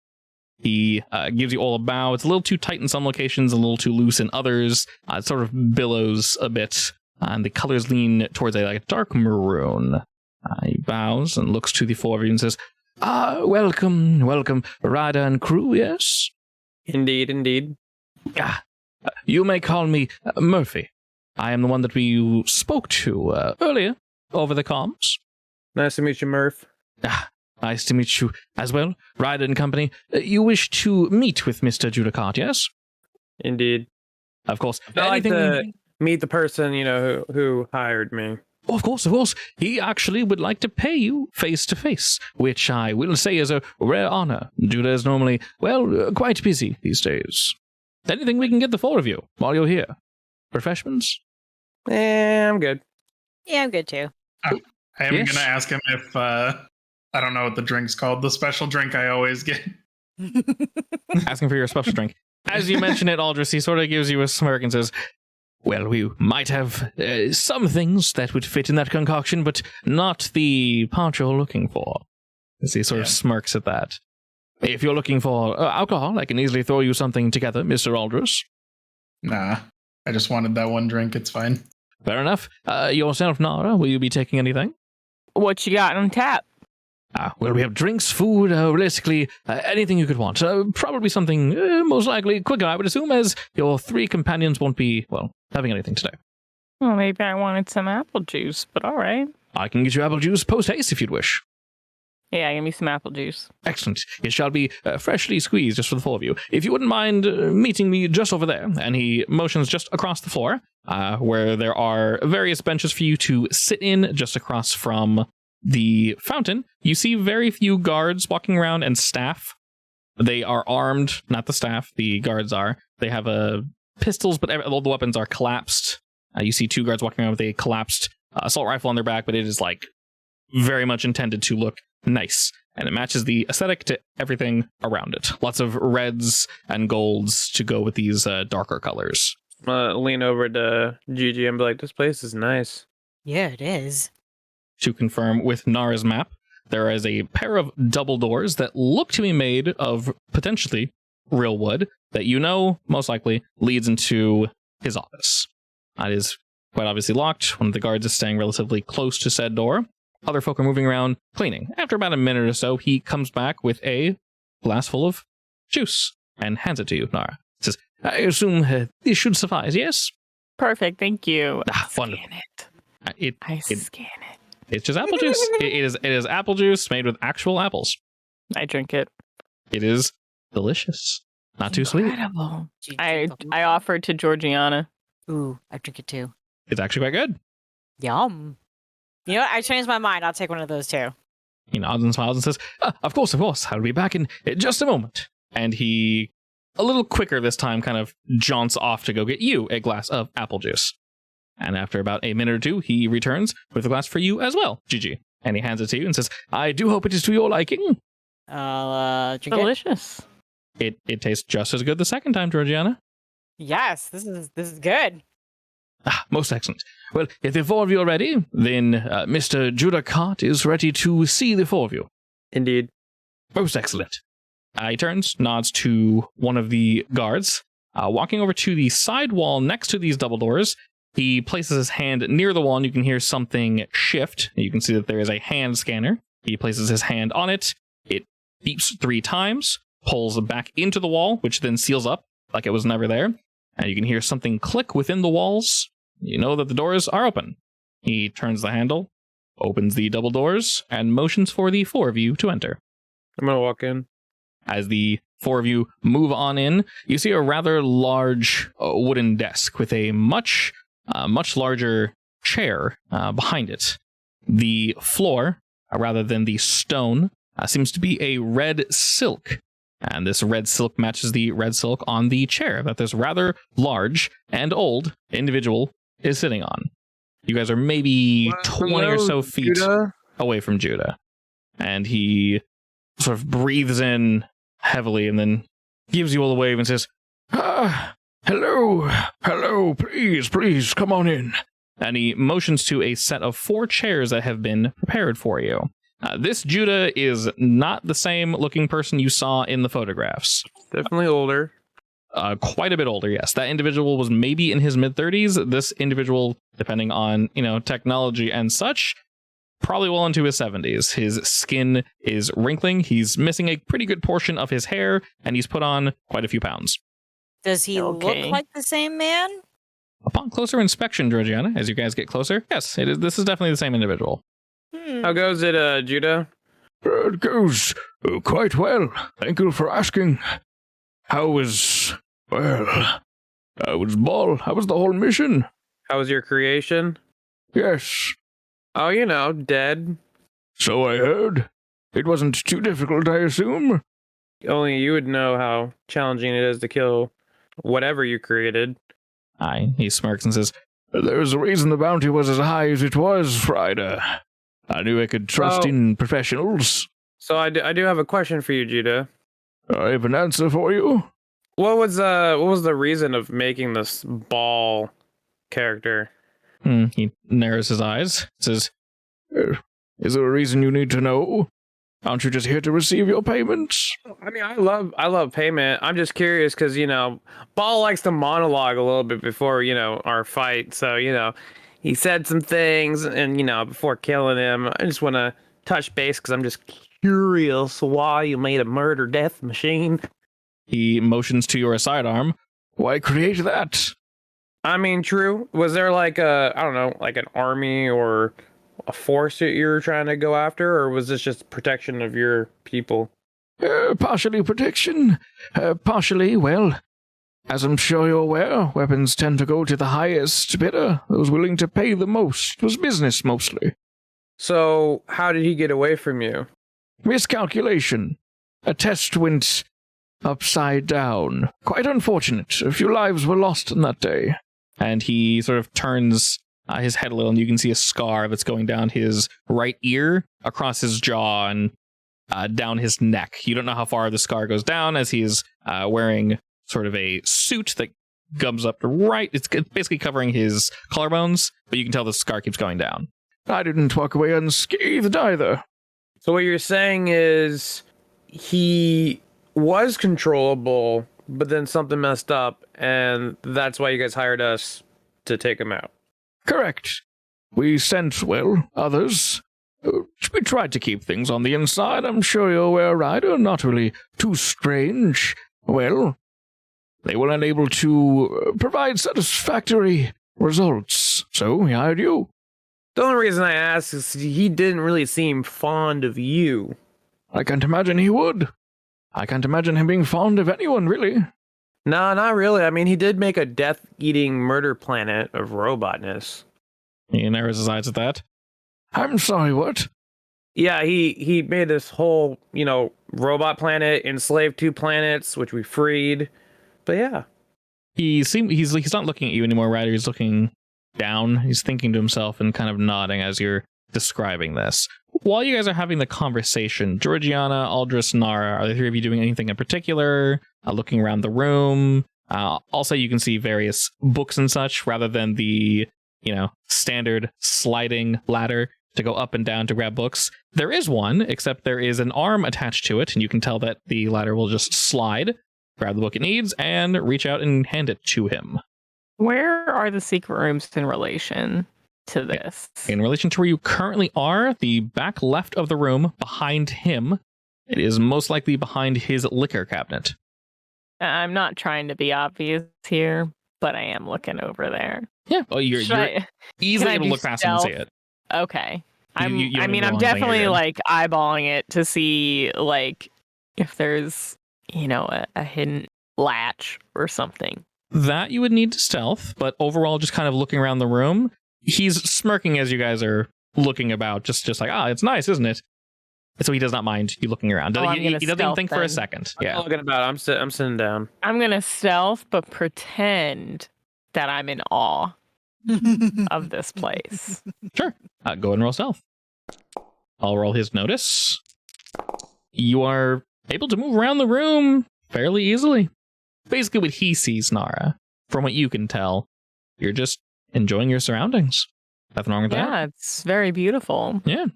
He gives you all a bow. It's a little too tight in some locations, a little too loose in others. It sort of billows a bit, and the colors lean towards a dark maroon. He bows and looks to the 4 of you and says, welcome, rider and crew, yes? Indeed. You may call me Murphy. I am the one that we spoke to earlier over the comms. Nice to meet you, Murph. Nice to meet you as well, Ryder and company. You wish to meet with Mr. Judicart, yes? Indeed. Of course. I like to meet the person, who hired me. Oh, of course. He actually would like to pay you face to face, which I will say is a rare honor. Judah is normally, quite busy these days. Anything we can get the 4 of you while you're here? Refreshments? I'm good. Yeah, I'm good too. I am Yes. going to ask him if, I don't know what the drink's called, the special drink I always get. Asking for your special drink. As you mention it, Aldous, he sort of gives you a smirk and says, well, we might have some things that would fit in that concoction, but not the part you're looking for. As he sort of smirks at that. If you're looking for alcohol, I can easily throw you something together, Mr. Aldous. Nah, I just wanted that one drink. It's fine. Fair enough. Yourself, Nara, will you be taking anything? What you got on tap? Well, we have drinks, food, realistically, anything you could want. Probably something most likely quicker, I would assume, as your 3 companions won't be, having anything today. Well, maybe I wanted some apple juice, but all right. I can get you apple juice post-haste if you'd wish. Yeah, give me some apple juice. Excellent. It shall be freshly squeezed just for the 4 of you. If you wouldn't mind meeting me just over there, and he motions just across the floor, where there are various benches for you to sit in just across from the fountain. You see very few guards walking around and staff. They are armed, not the staff, the guards are. They have pistols, but all the weapons are collapsed. You see 2 guards walking around with a collapsed assault rifle on their back, but it is very much intended to look Nice. And it matches the aesthetic to everything around it. Lots of reds and golds to go with these darker colors. Lean over to Gigi and be like, this place is nice. Yeah, it is. To confirm with Nara's map, there is a pair of double doors that look to be made of potentially real wood that most likely leads into his office. It is quite obviously locked. One of the guards is staying relatively close to said door. Other folk are moving around cleaning. After about a minute or so, he comes back with a glass full of juice and hands it to you, Nara. Says, I assume this should suffice, yes? Perfect, thank you. Wonderful. Scan it. I scan it. It's just apple juice. It is apple juice made with actual apples. I drink it. It is delicious. Not too sweet. Incredible. I offered to Georgiana. Ooh, I drink it too. It's actually quite good. Yum. You know what? I changed my mind. I'll take one of those too. He nods and smiles and says, of course, I'll be back in just a moment. And he, a little quicker this time, kind of jaunts off to go get you a glass of apple juice. And after about a minute or two, he returns with a glass for you as well, Gigi. And he hands it to you and says, I do hope it is to your liking. I'll drink Delicious. It tastes just as good the second time, Georgiana. Yes, this is good. Most excellent. Well, if the four of you are ready, then Mr. Judah Cart is ready to see the four of you. Indeed. Most excellent. He turns, nods to one of the guards. Walking over to the side wall next to these double doors, he places his hand near the wall and you can hear something shift. You can see that there is a hand scanner. He places his hand on it. It beeps 3 times, pulls back into the wall, which then seals up like it was never there. And you can hear something click within the walls. You know that the doors are open. He turns the handle, opens the double doors, and motions for the 4 of you to enter. I'm going to walk in. As the 4 of you move on in, you see a rather large wooden desk with a much larger chair behind it. The floor, rather than the stone, seems to be a red silk. And this red silk matches the red silk on the chair that this rather large and old individual is sitting on. You guys are maybe 20 or so feet away from Judah. And he sort of breathes in heavily and then gives you all a wave and says, hello, please, come on in. And he motions to a set of 4 chairs that have been prepared for you. This Judah is not the same looking person you saw in the photographs. Definitely older. Quite a bit older, yes. That individual was maybe in his mid-30s. This individual, depending on, technology and such, probably well into his 70s. His skin is wrinkling. He's missing a pretty good portion of his hair, and he's put on quite a few pounds. Does he look like the same man? Upon closer inspection, Georgiana, as you guys get closer, yes, it is. This is definitely the same individual. How goes it, Judah? It goes quite well. Thank you for asking. How was Ball? How was the whole mission? How was your creation? Yes. Oh, dead. So I heard. It wasn't too difficult, I assume? Only you would know how challenging it is to kill whatever you created. Aye, he smirks and says, There's a reason the bounty was as high as it was, Friday. I knew I could trust in professionals. So I do have a question for you, Judah. I have an answer for you. What was the reason of making this Ball character? He narrows his eyes, says, Is there a reason you need to know? Aren't you just here to receive your payments? I mean, I love payment. I'm just curious because, Ball likes to monologue a little bit before, our fight. So, he said some things and, before killing him, I just want to touch base because I'm just curious why you made a murder death machine. He motions to your sidearm. Why create that? I mean, true. Was there like an army or a force that you were trying to go after, or was this just protection of your people? Partially protection, partially, well, as I'm sure you're aware, weapons tend to go to the highest bidder, those willing to pay the most. It was business, mostly. So, how did he get away from you? Miscalculation. A test went upside down. Quite unfortunate. A few lives were lost on that day. And he sort of turns his head a little, and you can see a scar that's going down his right ear, across his jaw, and down his neck. You don't know how far the scar goes down, as he's wearing sort of a suit that gums up to right. It's basically covering his collarbones, but you can tell the scar keeps going down. I didn't walk away unscathed either. So what you're saying is he was controllable, but then something messed up, and that's why you guys hired us to take him out. Correct. We sent, others. We tried to keep things on the inside. I'm sure you're aware, Ryder. Not really too strange. Well, they were unable to provide satisfactory results, so we hired you. The only reason I ask is he didn't really seem fond of you. I can't imagine he would. I can't imagine him being fond of anyone, really. No, not really. I mean, he did make a death-eating murder planet of robotness. He narrows his eyes at that. I'm sorry, what? Yeah, he made this whole, robot planet, enslaved 2 planets, which we freed. But yeah. He's not looking at you anymore, Ryder. He's looking down. He's thinking to himself and kind of nodding as you're describing this. While you guys are having the conversation, Georgiana, Aldris, Nara, are the three of you doing anything in particular? Looking around the room? Also, you can see various books and such, rather than the, standard sliding ladder to go up and down to grab books. There is one, except there is an arm attached to it, and you can tell that the ladder will just slide, grab the book it needs, and reach out and hand it to him. Where are the secret rooms in relation to this? In relation to where you currently are, the back left of the room behind him, it is most likely behind his liquor cabinet. I'm not trying to be obvious here, but I am looking over there. Yeah, well, you're easily able to look past it and see it. Okay. You don't even I'm know definitely anything like eyeballing it to see if there's, a hidden latch or something. That you would need to stealth, but overall just kind of looking around the room. He's smirking as you guys are looking about, just like, it's nice, isn't it? And so he does not mind you looking around. He doesn't even think for a second. I'm not looking about. I'm sitting down. I'm gonna stealth, but pretend that I'm in awe of this place. Sure. Go ahead and roll stealth. I'll roll his notice. You are able to move around the room fairly easily. Basically what he sees, Nara, from what you can tell, you're just enjoying your surroundings. Nothing wrong with that. Yeah, it's very beautiful. Yeah.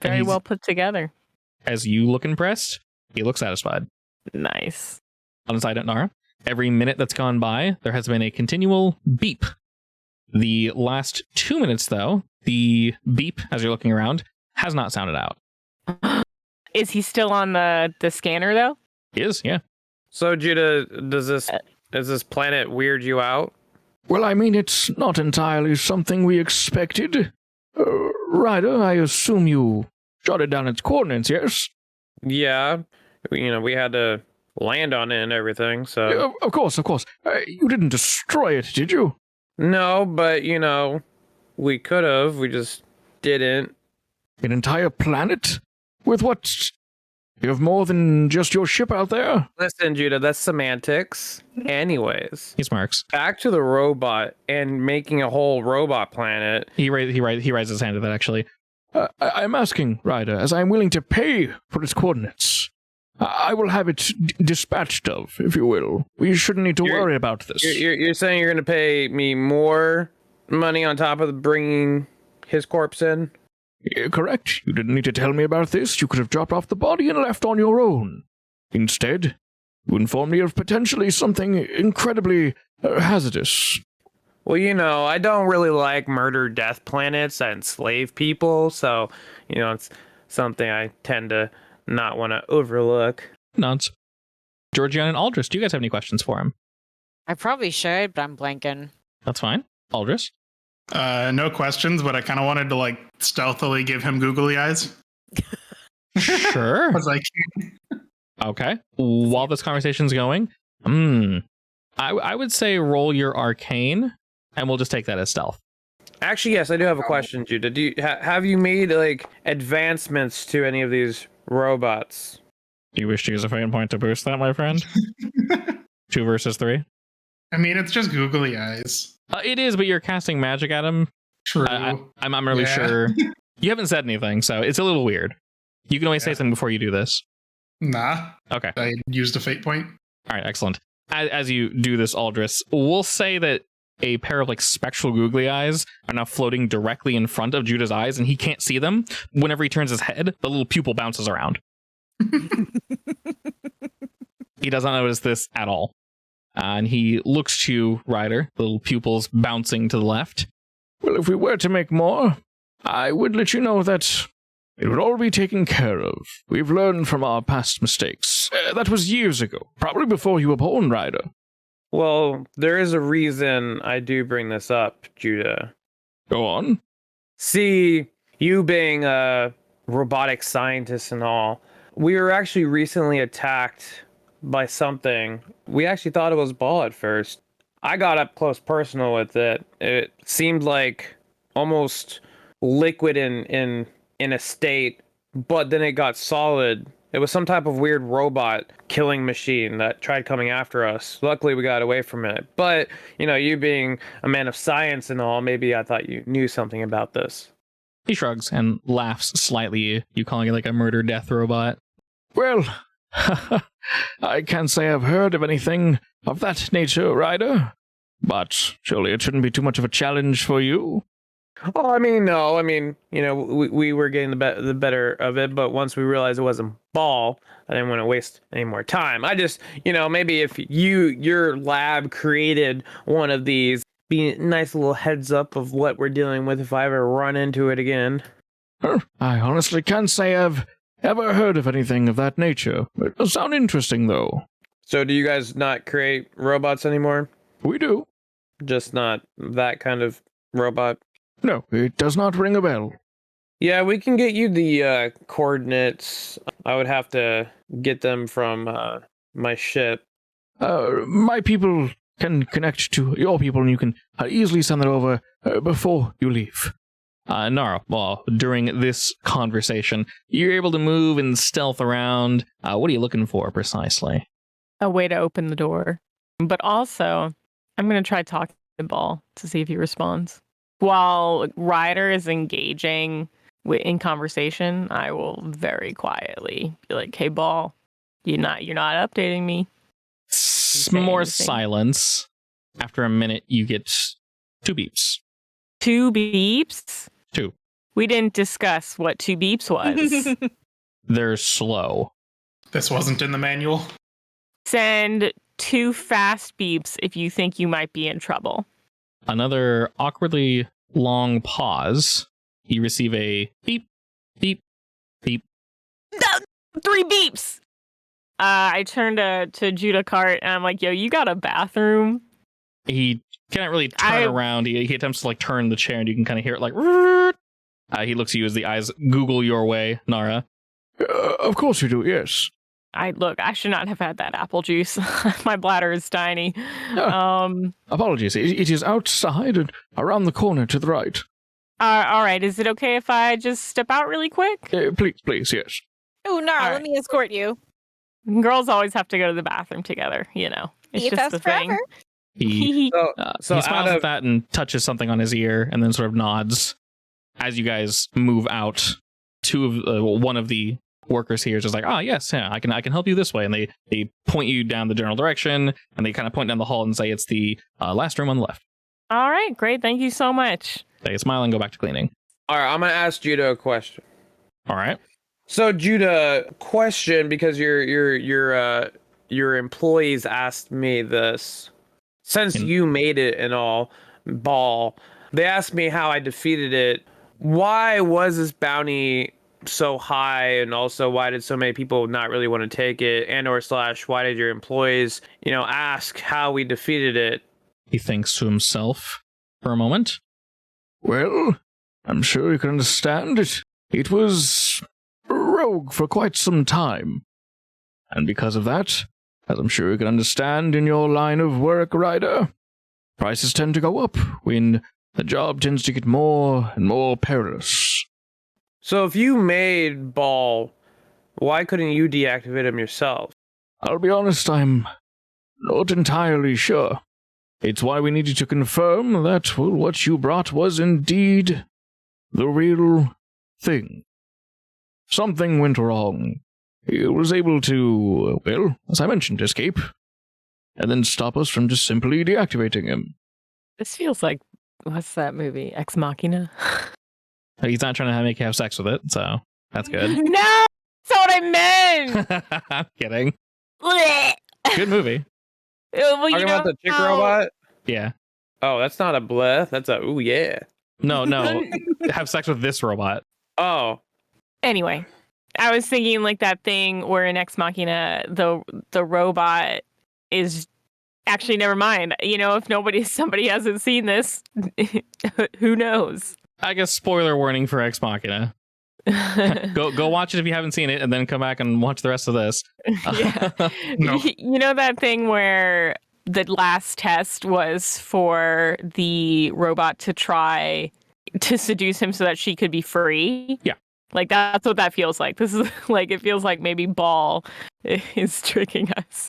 Very well put together. As you look impressed, he looks satisfied. Nice. On the side note, Nara, every minute that's gone by, there has been a continual beep. The last 2 minutes, though, the beep, as you're looking around, has not sounded out. Is he still on the scanner, though? He is, yeah. So, Judah, does this planet weird you out? Well, I mean, it's not entirely something we expected. Ryder, I assume you jotted down its coordinates, yes? Yeah. We had to land on it and everything, so... Of course. You didn't destroy it, did you? No, but, we could have. We just didn't. An entire planet? With what? You have more than just your ship out there? Listen, Judah, that's semantics. Anyways. He smirks. Back to the robot and making a whole robot planet. He raises his hand to that, actually. I'm asking, Ryder, as I'm willing to pay for its coordinates. I will have it dispatched of, if you will. We shouldn't need to worry about this. You're saying you're going to pay me more money on top of bringing his corpse in? Correct. You didn't need to tell me about this. You could have dropped off the body and left on your own. Instead, you informed me of potentially something incredibly hazardous. Well, I don't really like murder death planets that enslave people, so, it's something I tend to not want to overlook. Nods. Georgiana and Aldris, do you guys have any questions for him? I probably should, but I'm blanking. That's fine. Aldris? No questions, but I kind of wanted to stealthily give him googly eyes. Sure. I was like, okay. While this conversation's going, I would say roll your arcane, and we'll just take that as stealth. Actually, yes, I do have a question, Judah. Have you made advancements to any of these robots? You wish to use a fate point to boost that, my friend? 2 versus 3. I mean, it's just googly eyes. It is, but you're casting magic at him. True. I'm really sure. You haven't said anything, so it's a little weird. You can always say something before you do this. Nah. Okay. I used a fate point. All right, excellent. As you do this, Aldris, we'll say that a pair of like spectral googly eyes are now floating directly in front of Judah's eyes, and he can't see them. Whenever he turns his head, the little pupil bounces around. He does not notice this at all. And he looks to you, Ryder, the little pupils bouncing to the left. Well, if we were to make more, I would let you know that it would all be taken care of. We've learned from our past mistakes. That was years ago, probably before you were born, Ryder. Well, there is a reason I do bring this up, Judah. Go on. See, you being a robotic scientist and all, we were actually recently attacked by something. We actually thought it was Ball at first. I got up close personal with it. It seemed like almost liquid in a state, but then it got solid. It was some type of weird robot killing machine that tried coming after us. Luckily, we got away from it. But, you being a man of science and all, maybe I thought you knew something about this. He shrugs and laughs slightly, you calling it like a murder death robot. Well, I can't say I've heard of anything of that nature, Ryder. But surely it shouldn't be too much of a challenge for you. Oh, no. We were getting the better of it, but once we realized it wasn't Ball, I didn't want to waste any more time. I just, maybe if your lab created one of these, be a nice little heads up of what we're dealing with if I ever run into it again. I honestly can't say I've ever heard of anything of that nature. It does sound interesting, though. So do you guys not create robots anymore? We do. Just not that kind of robot? No, it does not ring a bell. Yeah, we can get you the coordinates. I would have to get them from my ship. My people can connect to your people, and you can easily send that over before you leave. Nara, well, during this conversation, you're able to move and stealth around. What are you looking for precisely? A way to open the door. But also, I'm going to try talking to Ball to see if he responds. While Ryder is engaging in conversation, I will very quietly be like, "Hey, Ball, you're not updating me." More anything. silence. After a minute, you get 2 beeps. 2 beeps? 2. We didn't discuss what 2 beeps was. They're slow. This wasn't in the manual. Send 2 fast beeps if you think you might be in trouble. Another awkwardly long pause. You receive a beep, beep, beep. 3 beeps! I turn to Judah Cart and I'm like, "Yo, you got a bathroom?" He can't really turn around. He attempts to turn the chair, and you can kind of hear it like. He looks at you as the eyes Google your way, Nara. Of course you do, yes. I should not have had that apple juice. My bladder is tiny. Apologies. It is outside and around the corner to the right. All right. Is it okay if I just step out really quick? Please, yes. Oh, Nara, All let me escort you. Girls always have to go to the bathroom together, It's just BFFs the thing. forever. He So he smiles at that and touches something on his ear, and then sort of nods. As you guys move out, one of the workers here is just like, "Oh yes, yeah, I can help you this way," and they point you down the general direction, and they kind of point down the hall and say it's the last room on the left. All right, great. Thank you so much. They smile and go back to cleaning. All right, I'm going to ask Judah a question. All right. So Judah, question, because your employees asked me this. Since you made it and all, Ball, they asked me how I defeated it. Why was this bounty so high, and also why did so many people not really want to take it, and/or / why did your employees, ask how we defeated it? He thinks to himself for a moment. Well, I'm sure you can understand it. It was rogue for quite some time. And because of that, as I'm sure you can understand in your line of work, Ryder, prices tend to go up when the job tends to get more and more perilous. So if you made Ball, why couldn't you deactivate him yourself? I'll be honest, I'm not entirely sure. It's why we need you to confirm that what you brought was indeed the real thing. Something went wrong. He was able to, well, as I mentioned, escape, and then stop us from just simply deactivating him. This feels like, what's that movie? Ex Machina? He's not trying to make you have sex with it, so that's good. No! That's not what I meant! I'm kidding. Blech. Good movie. Well, Talking about the chick robot? Yeah. Oh, that's not a bleh. That's a ooh yeah. No. Have sex with this robot. Oh, Anyway, I was thinking like that thing where in Ex Machina, the robot is actually, never mind. You know, if somebody hasn't seen this, who knows? I guess spoiler warning for Ex Machina. Go watch it if you haven't seen it, and then come back and watch the rest of this. Yeah. No. You know that thing where the last test was for the robot to try to seduce him so that she could be free? Yeah. Like, that's what that feels like. This is like, it feels like maybe Ball is tricking us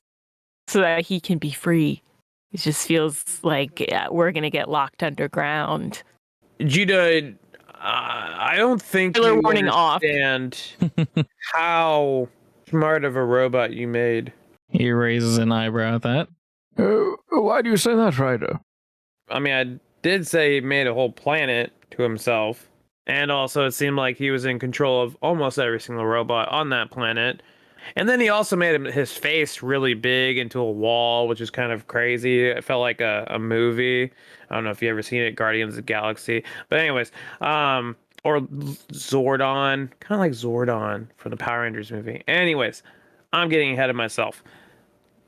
so that he can be free. It just feels like we're going to get locked underground. Judah, I don't think Spoiler you warning off. understand how smart of a robot you made. He raises an eyebrow at that. Why do you say that, Ryder? I mean, I did say he made a whole planet to himself. And also, it seemed like he was in control of almost every single robot on that planet. And then he also made his face really big into a wall, which is kind of crazy. It felt like a movie. I don't know if you ever seen it, Guardians of the Galaxy. But anyways, or Zordon, kind of like Zordon for the Power Rangers movie. Anyways, I'm getting ahead of myself.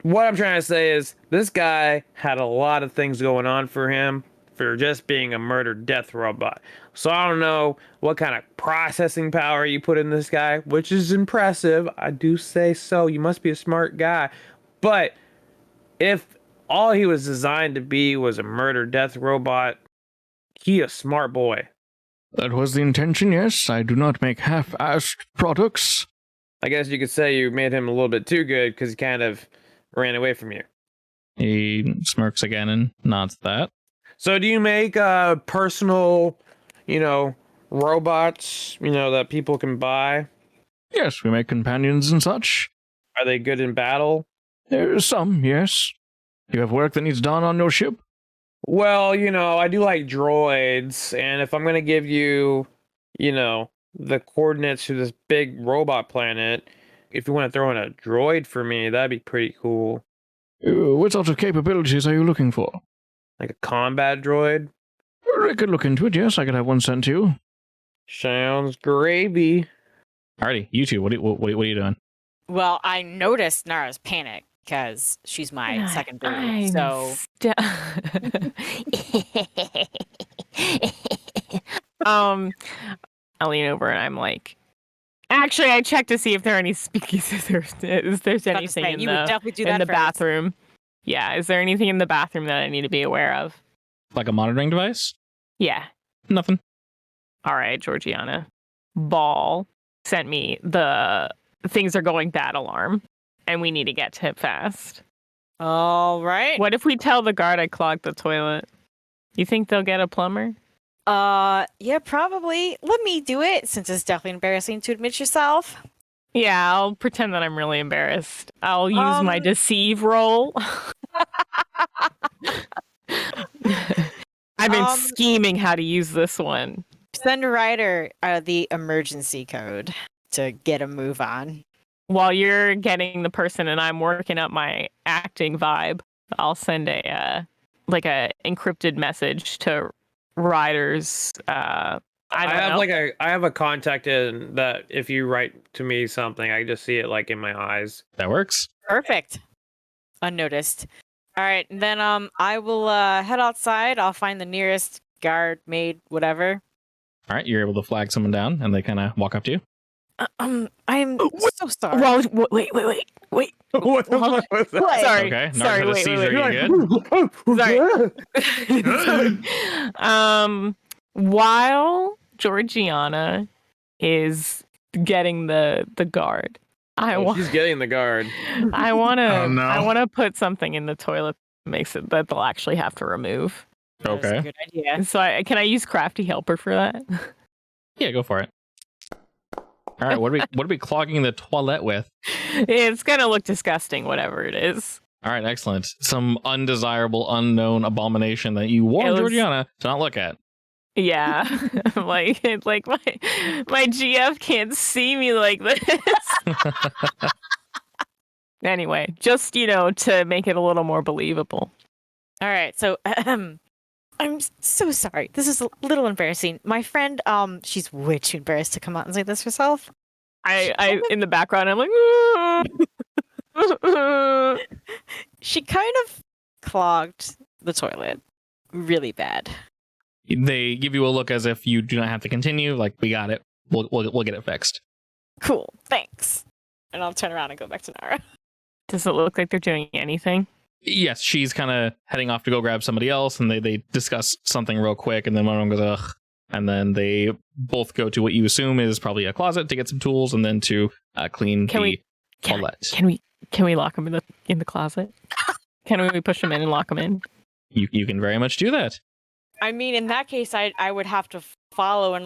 What I'm trying to say is this guy had a lot of things going on for him for just being a murder death robot. So I don't know what kind of processing power you put in this guy, which is impressive. I do say so. You must be a smart guy. But if all he was designed to be was a murder death robot, he a smart boy. That was the intention, yes. I do not make half-assed products. I guess you could say you made him a little bit too good because he kind of ran away from you. He smirks again and nods at that. So do you make personal, robots, that people can buy? Yes, we make companions and such. Are they good in battle? Some, yes. You have work that needs done on your ship? Well, I do like droids, and if I'm going to give you, the coordinates to this big robot planet, if you want to throw in a droid for me, that'd be pretty cool. What sort of capabilities are you looking for? Like a combat droid? I could look into it, yes. I could have one sent to you. Sounds gravy. Alrighty, you two, what are you doing? Well, I noticed Nara's panic because she's my second boo. So I lean over and I'm like, actually, I checked to see if there are any speakeasies. If there's anything in you would definitely do that in the first. bathroom. Yeah, is there anything in the bathroom that I need to be aware of? Like a monitoring device? Yeah. Nothing. All right, Georgiana. Ball sent me the things are going bad alarm, and we need to get to it fast. all right. What if we tell the guard I clogged the toilet? You think they'll get a plumber? Yeah, probably. Let me do it since it's definitely embarrassing to admit yourself. Yeah, I'll pretend that I'm really embarrassed. I'll use my deceive roll. I've been scheming how to use this one. Send Ryder the emergency code to get a move on. While you're getting the person and I'm working up my acting vibe, I'll send a encrypted message to Ryder's. I have a contact in that if you write to me something, I just see it like in my eyes. That works. Perfect. Unnoticed. All right, then I will head outside. I'll find the nearest guard, maid, whatever. Alright, you're able to flag someone down and they kind of walk up to you. I'm so sorry. Well, wait. What the fuck was that? What? Sorry. Okay, Sorry. Narc's Wait. you good? Sorry. While Georgiana is getting the guard, She's getting the guard. I want to Oh, no. I want to put something in the toilet makes it that they'll actually have to remove. That's a Okay. good idea. So can I use Crafty Helper for that? Yeah, go for it. All right, what are we clogging the toilet with? It's gonna look disgusting, whatever it is. All right, excellent. Some undesirable, unknown abomination that you warned It was- Georgiana to not look at. Yeah, like my GF can't see me like this. Anyway, just to make it a little more believable. All right, so I'm so sorry. This is a little embarrassing. My friend, she's way too embarrassed to come out and say this herself. I in the background, I'm like, She kind of clogged the toilet really bad. They give you a look as if you do not have to continue. Like, we got it. We'll get it fixed. Cool, thanks. And I'll turn around and go back to Nara. does it look like they're doing anything? Yes, she's kind of heading off to go grab somebody else, and they discuss something real quick, and then one of them goes, ugh. And then they both go to what you assume is probably a closet to get some tools, and then to clean the toilet. Can we lock them in the closet? Can we push them in and lock them in? You can very much do that. I mean, in that case, I would have to follow and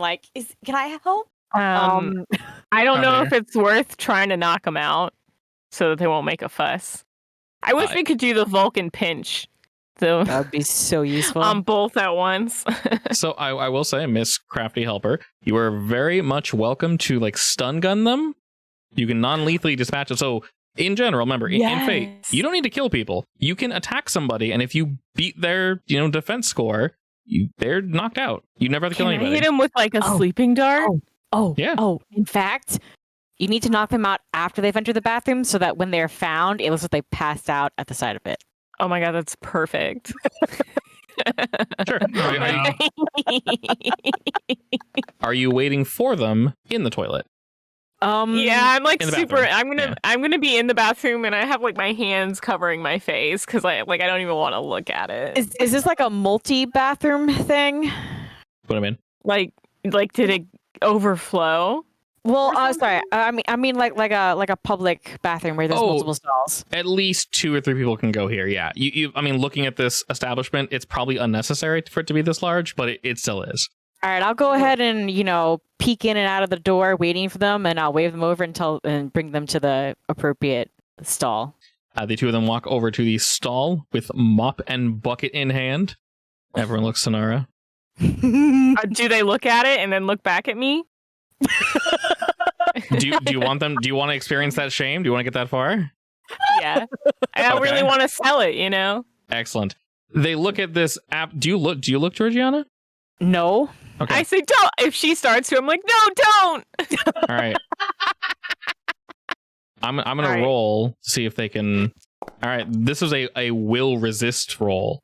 can I help? I don't know if it's worth trying to knock them out so that they won't make a fuss. I wish we could do the Vulcan pinch, though. That would be so useful. Both at once. So I will say, Miss Crafty Helper, you are very much welcome to stun gun them. You can non-lethally dispatch it. So in general, remember, in Fate, you don't need to kill people. You can attack somebody, and if you beat their defense score, they're knocked out. You never have to kill Can I anybody. hit him with a sleeping dart? Yeah. Oh, in fact, you need to knock them out after they've entered the bathroom so that when they're found, it looks like they passed out at the side of it. Oh my god, that's perfect. Sure. Yeah. Are you waiting for them in the toilet? Yeah, I'm In the super. bathroom. I'm gonna be in the bathroom, and I have my hands covering my face because I don't even want to look at it. Is this like a multi-bathroom thing? Put them in. Like did it overflow? Well, sorry. I mean like a public bathroom where there's multiple stalls. At least 2 or 3 people can go here. Yeah. I mean, looking at this establishment, it's probably unnecessary for it to be this large, but it still is. All right, I'll go ahead and peek in and out of the door, waiting for them, and I'll wave them over and bring them to the appropriate stall. The 2 of them walk over to the stall with mop and bucket in hand. Everyone looks Sonara. Do they look at it and then look back at me? Do you want them? Do you want to experience that shame? Do you want to get that far? Yeah, I don't really want to sell it. Excellent. They look at this app. Do you look, Georgiana? No. Okay. I say don't. If she starts to, I'm like, no, don't. All right. I'm gonna All right. roll to see if they can. All right. This is a will resist roll.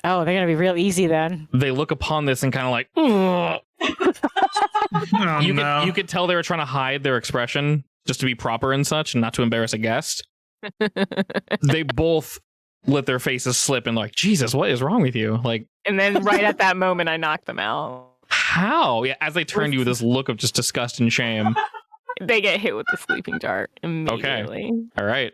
Oh, they're gonna be real easy then. They look upon this and kind of Oh, you could tell they were trying to hide their expression just to be proper and such, and not to embarrass a guest. They both let their faces slip and Jesus, what is wrong with you? And then right at that moment, I knock them out. How? Yeah, as they turn to you with this look of just disgust and shame. They get hit with the sleeping dart immediately. All right.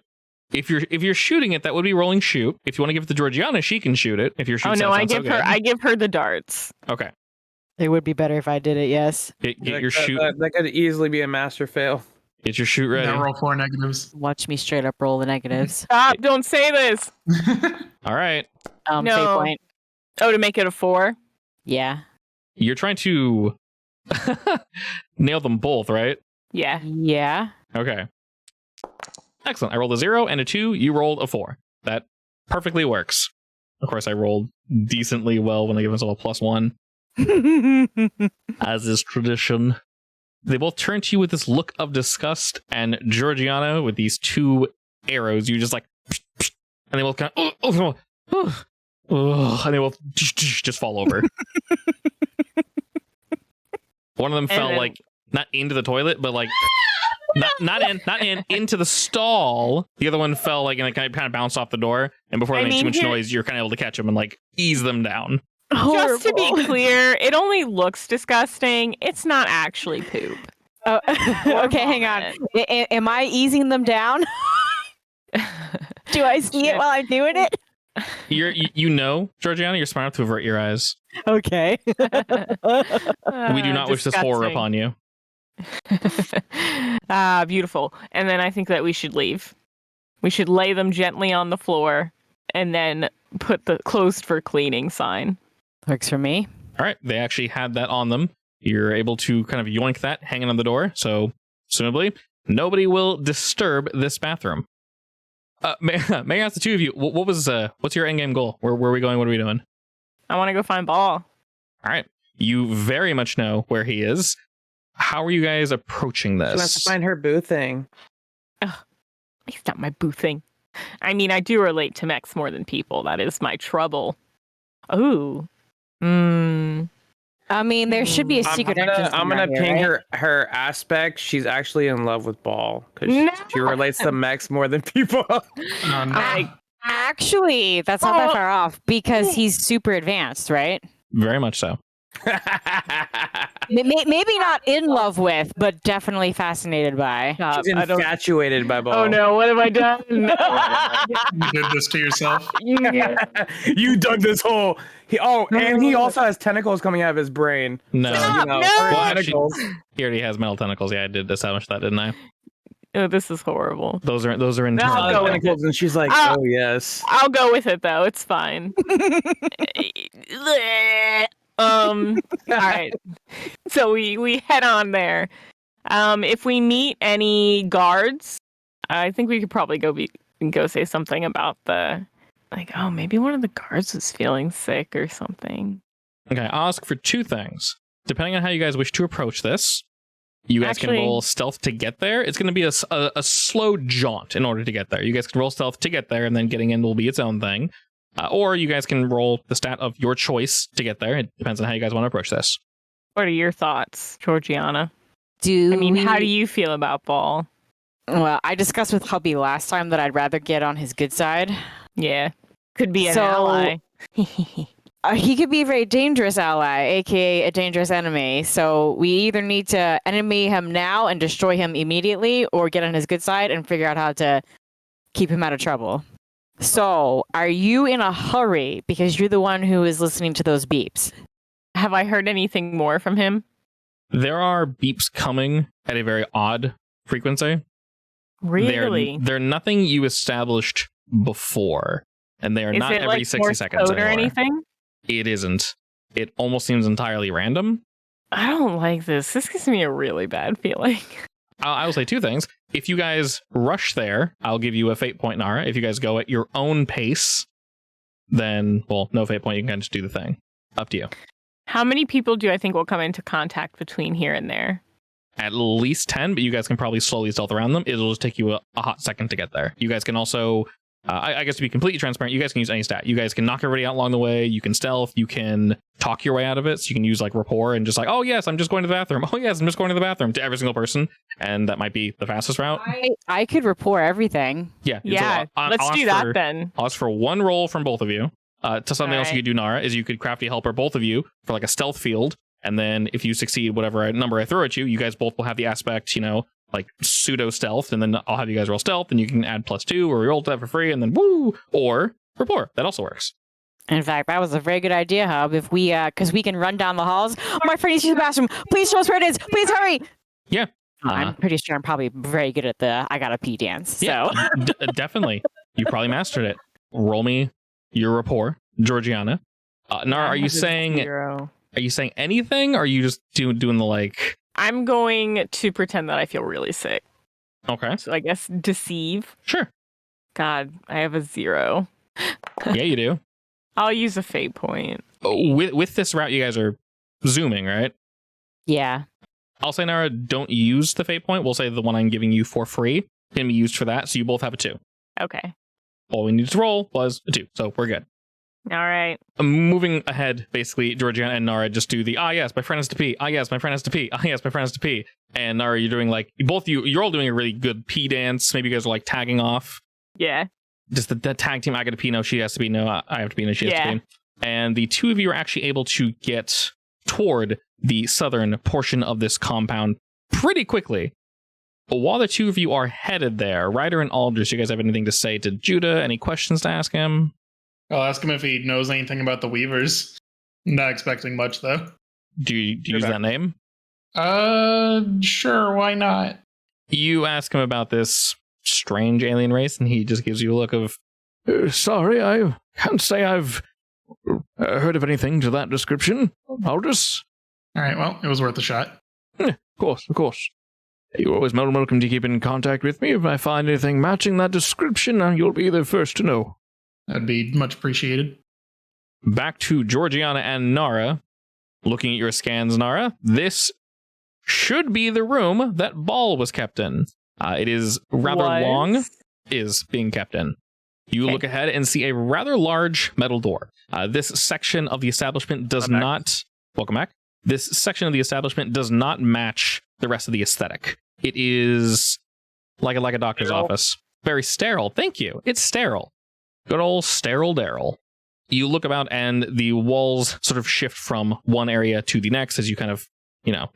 If you're shooting it, that would be rolling shoot. If you want to give it to Georgiana, she can shoot it. If you're shooting, I give her the darts. Okay. It would be better if I did it. Yes. Get your shoot. That could easily be a master fail. Get your shoot ready. Now roll 4 negatives. Watch me straight up roll the negatives. Stop! Don't say this. All right. Save No. point. Oh, to make it a 4. Yeah. You're trying to nail them both, right? Yeah. Yeah. Okay. Excellent. I rolled a 0 and a 2. You rolled a 4. That perfectly works. Of course, I rolled decently well when I give myself a +1, as is tradition. They both turn to you with this look of disgust, and Georgiana with these 2 arrows. You just and they both kind of, and they both just fall over. One of them fell then- not into the toilet, but not into the stall. The other one fell and it kind of bounced off the door. And before they made too much noise, you're kind of able to catch them and ease them down. Just to be clear, it only looks disgusting. It's not actually poop. Oh, okay, hang on. Am I easing them down? Do I see it while I'm doing it? You know, Georgiana, you're smart enough to avert your eyes. Okay. We do not wish this horror upon you. Beautiful. And then I think that we should leave. We should lay them gently on the floor and then put the closed for cleaning sign. Works for me. All right, they actually had that on them. You're able to kind of yoink that hanging on the door, so presumably nobody will disturb this bathroom. May I ask the two of you, what's your endgame goal? Where are we going? What are we doing? I want to go find Ball. All right, you very much know where he is. How are you guys approaching this? She wants to find her boo thing. It's not my boo thing. I mean, I do relate to mechs more than people. That is my trouble. Ooh. I mean, there should be a secret entrance. I'm gonna here, ping right? her aspect. She's actually in love with Ball because No. she relates to mechs more than people. Actually, that's not that far off because he's super advanced, right? Very much so. Maybe not in love with, but definitely fascinated by. She's infatuated by Ball. Oh no, what have I done? You did this to yourself. You dug this hole. And he also has tentacles coming out of his brain. No. Stop, no! Well, actually, tentacles. he already has metal tentacles. Yeah, I did establish that, didn't I? Oh, this is horrible. Those are internal. I'll go with Tentacles, and she's like, I'll- oh yes. I'll go with it though. It's fine. All right. So we head on there. If we meet any guards, I think we could probably go say something about maybe one of the guards was feeling sick or something. Okay, I'll ask for two things. Depending on how you guys wish to approach this, you guys can Actually- roll stealth to get there. It's going to be a slow jaunt in order to get there. You guys can roll stealth to get there, and then getting in will be its own thing. Or you guys can roll the stat of your choice to get there. It depends on how you guys want to approach this. What are your thoughts, Georgiana? How do you feel about Ball? Well, I discussed with hubby last time that I'd rather get on his good side. Yeah. Could be an So- ally. He could be a very dangerous ally, aka a dangerous enemy. So we either need to enemy him now and destroy him immediately, or get on his good side and figure out how to keep him out of trouble. So, are you in a hurry because you're the one who is listening to those beeps? Have I heard anything more from him? There are beeps coming at a very odd frequency. Really? They're nothing you established before, and they are Is not it every like 60 Morse seconds code or anymore. anything? It isn't. It almost seems entirely random. I don't like this. This gives me a really bad feeling. I will say two things. If you guys rush there, I'll give you a fate point, Nara. If you guys go at your own pace, then, well, no fate point. You can kind of just do the thing. Up to you. How many people do I think will come into contact between here and there? At least 10, but you guys can probably slowly stealth around them. It'll just take you a hot second to get there. You guys can also, I guess to be completely transparent, you guys can use any stat. You guys can knock everybody out along the way. You can stealth. You can talk your way out of it. So you can use like rapport and just like, oh yes, I'm just going to the bathroom. Oh yes, I'm just going to the bathroom to every single person. And that might be the fastest route. I could rapport everything. Yeah. Yeah, let's I'll do ask that for- then. I'll ask for one roll from both of you. To something else you Alright. could do, Nara, is you could crafty helper both of you for like a stealth field. And then if you succeed whatever number I throw at you, you guys both will have the aspect, like pseudo stealth. And then I'll have you guys roll stealth and you can add +2 or roll that for free and then woo, or rapport. That also works. In fact, that was a very good idea, Hub. If we, because we can run down the halls. Oh, my friend needs to use the bathroom. Please show us where it is. Please hurry. Yeah. I'm pretty sure I'm probably very good at the I gotta pee dance. So Yeah, definitely. You probably mastered it. Roll me your rapport, Georgiana. Nara, are you saying anything? Or are you just doing the like? I'm going to pretend that I feel really sick. Okay, So I guess deceive. sure. God, I have a 0. Yeah, you do. I'll use a fate point. With this route, you guys are zooming, right? yeah. I'll say, Nara, don't use the fate point. We'll say the one I'm giving you for free can be used for that. So you both have a 2. Okay. All we needed to roll was a 2. So we're good. All right. Moving ahead, basically, Georgiana and Nara just do the, yes, my friend has to pee. Yes, my friend has to pee. Yes, my friend has to pee. And Nara, you're doing like, you're all doing a really good pee dance. Maybe you guys are like tagging off. Yeah. Just the tag team, I gotta pee, no, she has to pee, no, I have to pee, no, she has to pee. And the two of you are actually able to get toward the southern portion of this compound pretty quickly. while the two of you are headed there, Ryder and Aldrich, you guys have anything to say to Judah? Any questions to ask him? I'll ask him if he knows anything about the Weavers. Not expecting much, though. Do you use that name? Sure, why not? You ask him about this strange alien race, and he just gives you a look of, Sorry, I can't say I've heard of anything to that description. Aldous? All right, well, it was worth a shot. Of course. You're always more than welcome to keep in contact with me. If I find anything matching that description, you'll be the first to know. That'd be much appreciated. back to Georgiana and Nara. Looking at your scans, Nara, this should be the room that Ball was kept in. It is rather long, is being kept in. You look ahead and see a rather large metal door. This section of the establishment does not... Welcome back. This section of the establishment does not match the rest of the aesthetic. It is like a doctor's office. Very sterile. Thank you. It's sterile. Good old sterile Daryl. You look about and the walls sort of shift from one area to the next as you kind of,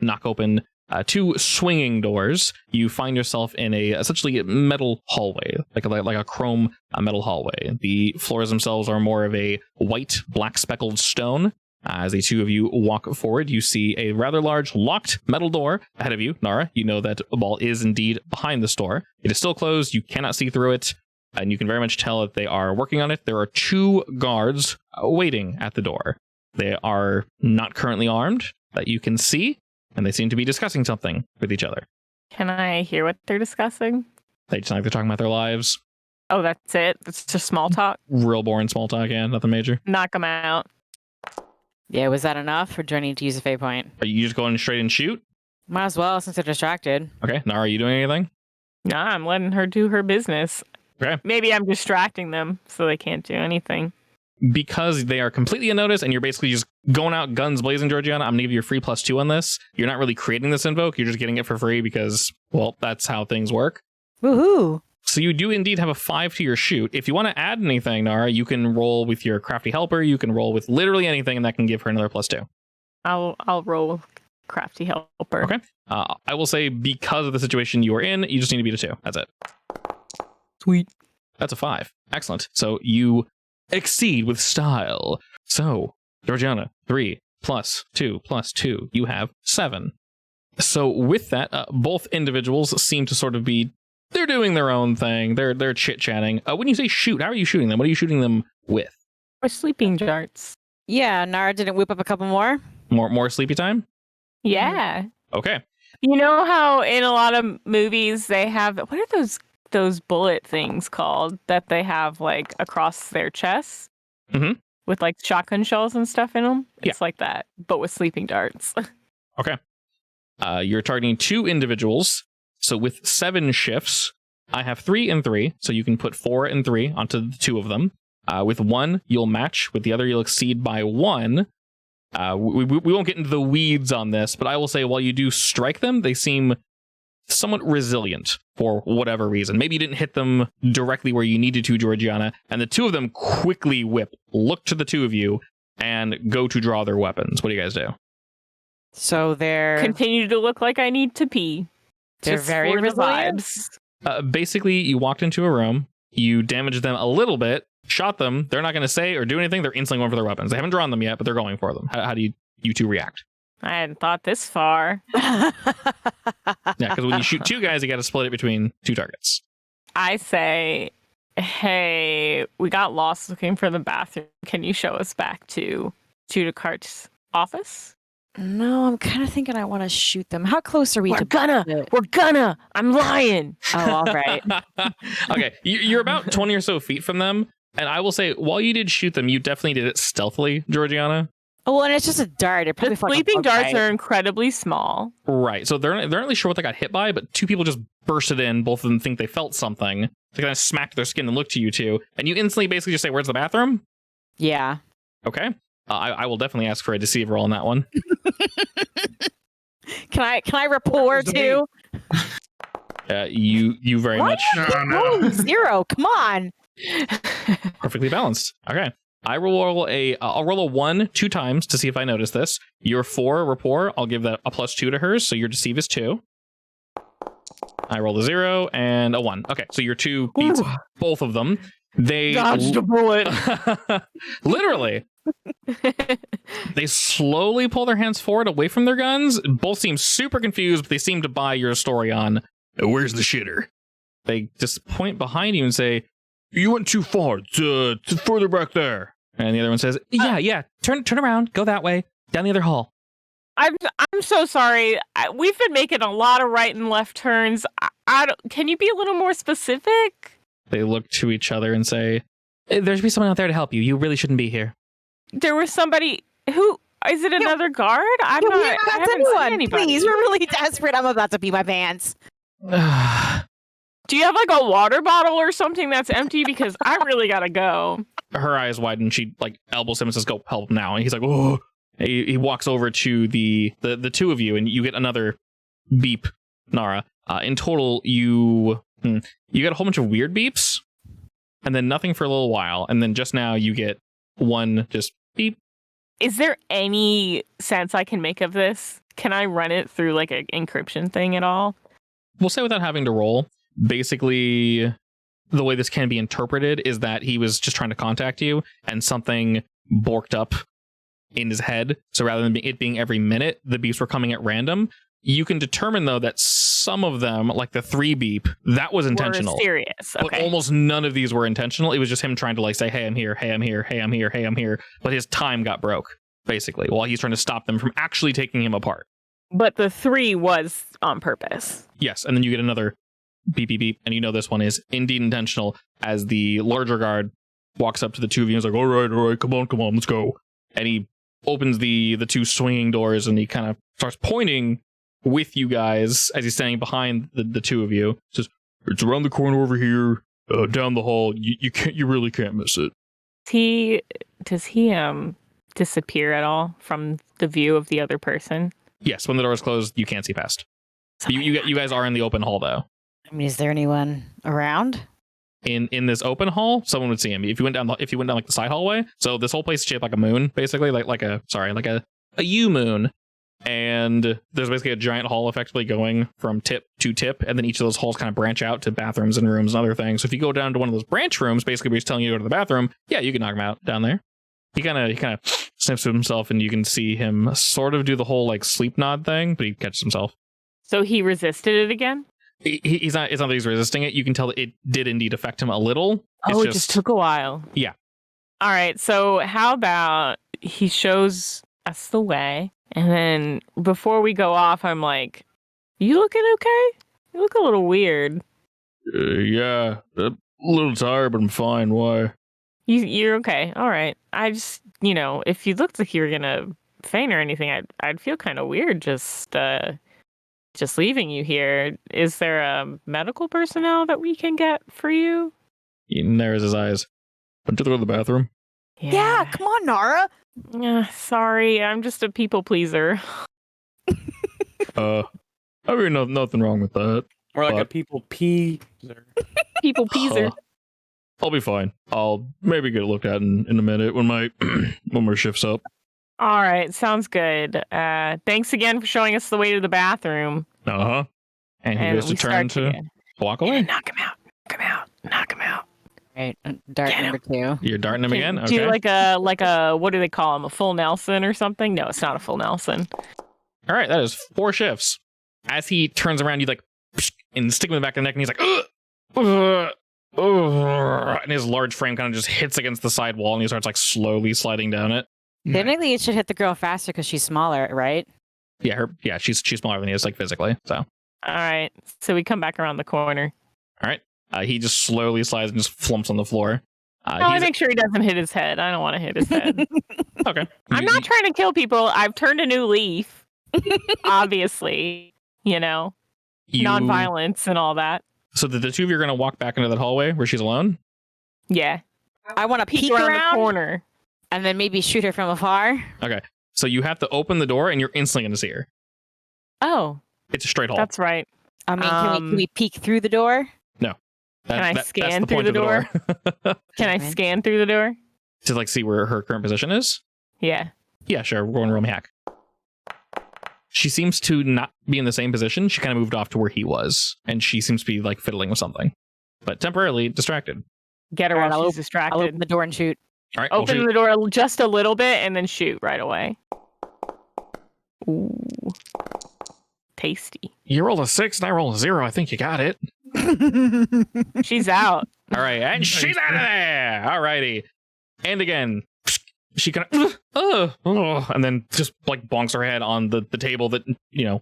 knock open two swinging doors. You find yourself in a essentially metal hallway, like a chrome metal hallway. The floors themselves are more of a white, black speckled stone. As the two of you walk forward, you see a rather large locked metal door ahead of you. Nara, you know that Ball is indeed behind this door. It is still closed. You cannot see through it, and you can very much tell that they are working on it. There are two guards waiting at the door. They are not currently armed that you can see, and they seem to be discussing something with each other. Can I hear what they're discussing? They just like they're talking about their lives. Oh, that's it? It's just small talk? Real boring small talk, yeah, nothing major. Knock them out. Yeah, was that enough, or do I need to use a fate point? Are you just going straight and shoot? Might as well, since they're distracted. Okay, Nara, are you doing anything? Nah, I'm letting her do her business. Okay. Maybe I'm distracting them so they can't do anything. Because they are completely unnoticed and you're basically just going out guns blazing, Georgiana, I'm going to give you a free +2 on this. You're not really creating this invoke. You're just getting it for free because, well, that's how things work. Woohoo! So you do indeed have a 5 to your shoot. If you want to add anything, Nara, you can roll with your crafty helper. You can roll with literally anything, and that can give her another +2. I'll roll crafty helper. Okay. I will say because of the situation you are in, you just need to beat a 2. That's it. Sweet. That's a 5. Excellent. So you exceed with style. So, Georgiana, 3 + 2 + 2. You have 7. So with that, both individuals seem to sort of be they're doing their own thing. They're chit-chatting. When you say shoot, how are you shooting them? What are you shooting them with? Or sleeping darts. Yeah, Nara didn't whip up a couple more. More sleepy time? Yeah. Okay. You know how in a lot of movies they have, what are those bullet things called that they have like across their chests? Mm-hmm. With like shotgun shells and stuff in them? Yeah. It's like that, but with sleeping darts. Okay. You're targeting 2 individuals. So with 7 shifts, I have 3 and 3. So you can put 4 and 3 onto the 2 of them. With 1, you'll match. With the other, you'll exceed by 1. We won't get into the weeds on this, but I will say while you do strike them, they seem somewhat resilient for whatever reason. Maybe you didn't hit them directly where you needed to, Georgiana, and the 2 of them quickly look to the 2 of you, and go to draw their weapons. What do you guys do? So they're Continue to look like I need to pee. They're Just very for the resilient? vibes. Basically, you walked into a room, you damaged them a little bit, shot them. They're not going to say or do anything. They're instantly going for their weapons. They haven't drawn them yet, but they're going for them. How do you two react? I hadn't thought this far. Yeah, because when you shoot 2 guys, you got to split it between 2 targets. I say, hey, we got lost looking for the bathroom. Can you show us back to Judicart's office? No, I'm kind of thinking I want to shoot them. How close are we We're to gonna. I'm lying. Oh, all right. Okay, you're about 20 or so feet from them, and I will say, while you did shoot them, you definitely did it stealthily, Georgiana. Oh, well, and it's just a dart. It probably The sleeping darts are incredibly small. Right, so they're not really sure what they got hit by, but 2 people just bursted in. Both of them think they felt something. They kind of smacked their skin and looked to you 2, and you instantly basically just say, "Where's the bathroom?" Yeah. Okay. I will definitely ask for a deceive roll on that one. Can I rapport too? You very What? much Oh, 0. Come on. perfectly balanced. Okay. I'll roll a 1 2 times to see if I notice this. Your 4 rapport, I'll give that a +2 to hers, so your deceive is 2. I rolled a 0 and a 1. Okay, so your 2 beats both of them. They Dodged a bullet. literally. They slowly pull their hands forward away from their guns. Both seem super confused, but they seem to buy your story on where's the shitter. They just point behind you and say, "You went too far. It's further back there." And the other one says, "Yeah. Turn around. Go that way. Down the other hall." I'm so sorry. We've been making a lot of right and left turns. Can you be a little more specific? They look to each other and say, "There should be someone out there to help you. You really shouldn't be here." There was somebody who is it another guard? I haven't seen anybody. Please, we're really desperate. I'm about to pee my pants. Do you have like a water bottle or something that's empty? Because I really gotta go. Her eyes widen. She like elbows him and says, "Go help now." And he's like, "Oh." He walks over to the two of you, and you get another beep, Nara. In total, you get a whole bunch of weird beeps, and then nothing for a little while, and then just now you get one just beep. Is there any sense I can make of this? Can I run it through like an encryption thing at all? We'll say without having to roll. Basically, the way this can be interpreted is that he was just trying to contact you, and something borked up in his head. So rather than it being every minute, the beeps were coming at random. You can determine, though, that some of them, like the 3 beep, that was intentional. Serious. Okay. But almost none of these were intentional. It was just him trying to like say, "Hey, I'm here. Hey, I'm here. Hey, I'm here. Hey, I'm here." But his time got broke, basically, while he's trying to stop them from actually taking him apart. But the 3 was on purpose. Yes, and then you get another beep, beep, beep, and you know this one is indeed intentional, as the larger guard walks up to the two of you and is like, all right, come on, let's go. And he opens the 2 swinging doors, and he kind of starts pointing with you guys as he's standing behind the 2 of you. Says, "It's around the corner over here, down the hall. You really can't miss it." Does he disappear at all from the view of the other person? Yes, when the door is closed, you can't see past. You guys are in the open hall, though. I mean, is there anyone around? In this open hall, someone would see him if you went down like the side hallway. So this whole place is shaped like a moon, basically, like a U moon. And there's basically a giant hall effectively going from tip to tip, and then each of those halls kind of branch out to bathrooms and rooms and other things. So if you go down to one of those branch rooms, basically where he's telling you to go to the bathroom, yeah, you can knock him out down there. He kind of sniffs to himself, and you can see him sort of do the whole like sleep nod thing, but he catches himself. So he resisted it again? It's not that he's resisting it. You can tell that it did indeed affect him a little. It just took a while. Yeah. All right. So how about he shows us the way, and then before we go off, I'm like, "You looking okay? You look a little weird." Yeah, a little tired, but I'm fine. Why? You're okay. All right. I just, if you looked like you were gonna faint or anything, I'd feel kind of weird just leaving you here. Is there a medical personnel that we can get for you? He narrows his eyes. Went to go to the bathroom. Yeah, come on, Nara. Sorry, I'm just a people pleaser. I mean, nothing wrong with that. Or like a people pleaser. People pleaser. I'll be fine. I'll maybe get looked at in a minute when my shift's up. All right, sounds good. Thanks again for showing us the way to the bathroom. Uh-huh. And he goes to turn to walk away. Knock him out. Right, dart number 2. You're darting him again? Do Okay. like a what do they call him? A full Nelson or something? No, it's not a full Nelson. All right, that is 4 shifts. As he turns around, you like and stick him in the back of the neck, and he's like, ugh, and his large frame kind of just hits against the side wall, and he starts like slowly sliding down it. Technically, it should hit the girl faster because she's smaller, right? Yeah, she's smaller than he is, like physically. So, All right, so we come back around the corner. all right, he just slowly slides and just flumps on the floor. I make sure he doesn't hit his head. I don't want to hit his head. Okay, I'm not trying to kill people. I've turned a new leaf. Obviously, non-violence and all that. So the 2 of you are going to walk back into that hallway where she's alone? Yeah. I want to peek around around the corner. and then maybe shoot her from afar. Okay. So you have to open the door, and you're instantly going to see her. Oh, It's a straight hall. that's right. I mean, can we peek through the door? Can I That's scan the through point the of door. Can I scan through the door? To like see where her current position is? Yeah. Yeah, sure. We're going roll me hack. She seems to not be in the same position. She kind of moved off to where he was, and she seems to be like fiddling with something, but temporarily distracted. Get her Alright, while I'll she's distracted. I'll open the door and shoot. All right, we'll Open shoot. the door just a little bit and then shoot right away. Ooh. Tasty. You rolled a 6 and I rolled a 0. I think you got it. She's out. All right, and she's out of there. All righty. And again, she kind of, and then just like bonks her head on the table that,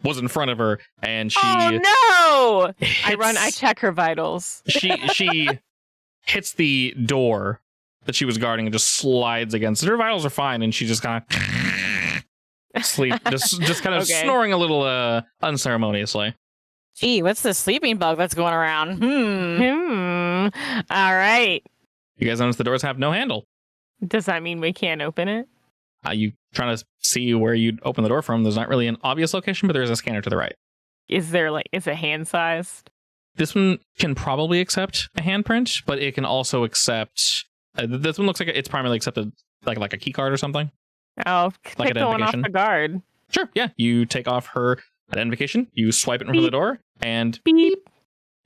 was in front of her. And she. Oh no! I hits- check her vitals. She hits the door that she was guarding and just slides against it. Her vitals are fine, and she just kind of just kind of Okay. snoring a little unceremoniously. Gee, what's the sleeping bug that's going around? All right. You guys notice the doors have no handle. Does that mean we can't open it? You trying to see where you'd open the door from. There's not really an obvious location, but there's a scanner to the right. Is it hand sized? This one can probably accept a handprint, but it can also accept. This one looks like it's primarily accepted like a key card or something. Oh, Like pick the one off identification? the guard. Sure, yeah. You take off her identification, you swipe it in front of the door, and Beep.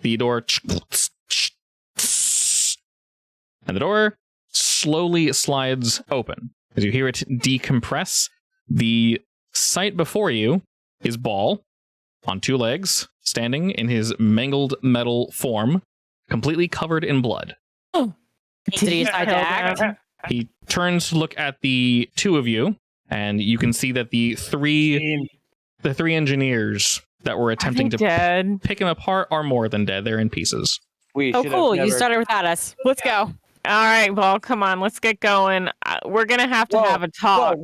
the door. And the door slowly slides open. As you hear it decompress, the sight before you is Ball on 2 legs, standing in his mangled metal form, completely covered in blood. Did he decide to act? He turns to look at the 2 of you, and you can see that the three engineers that were attempting to dead. pick him apart are more than dead. They're in pieces. We Oh, should have cool. You never- started without us. Let's go. All right, well, come on, let's get going. We're gonna have to have a talk.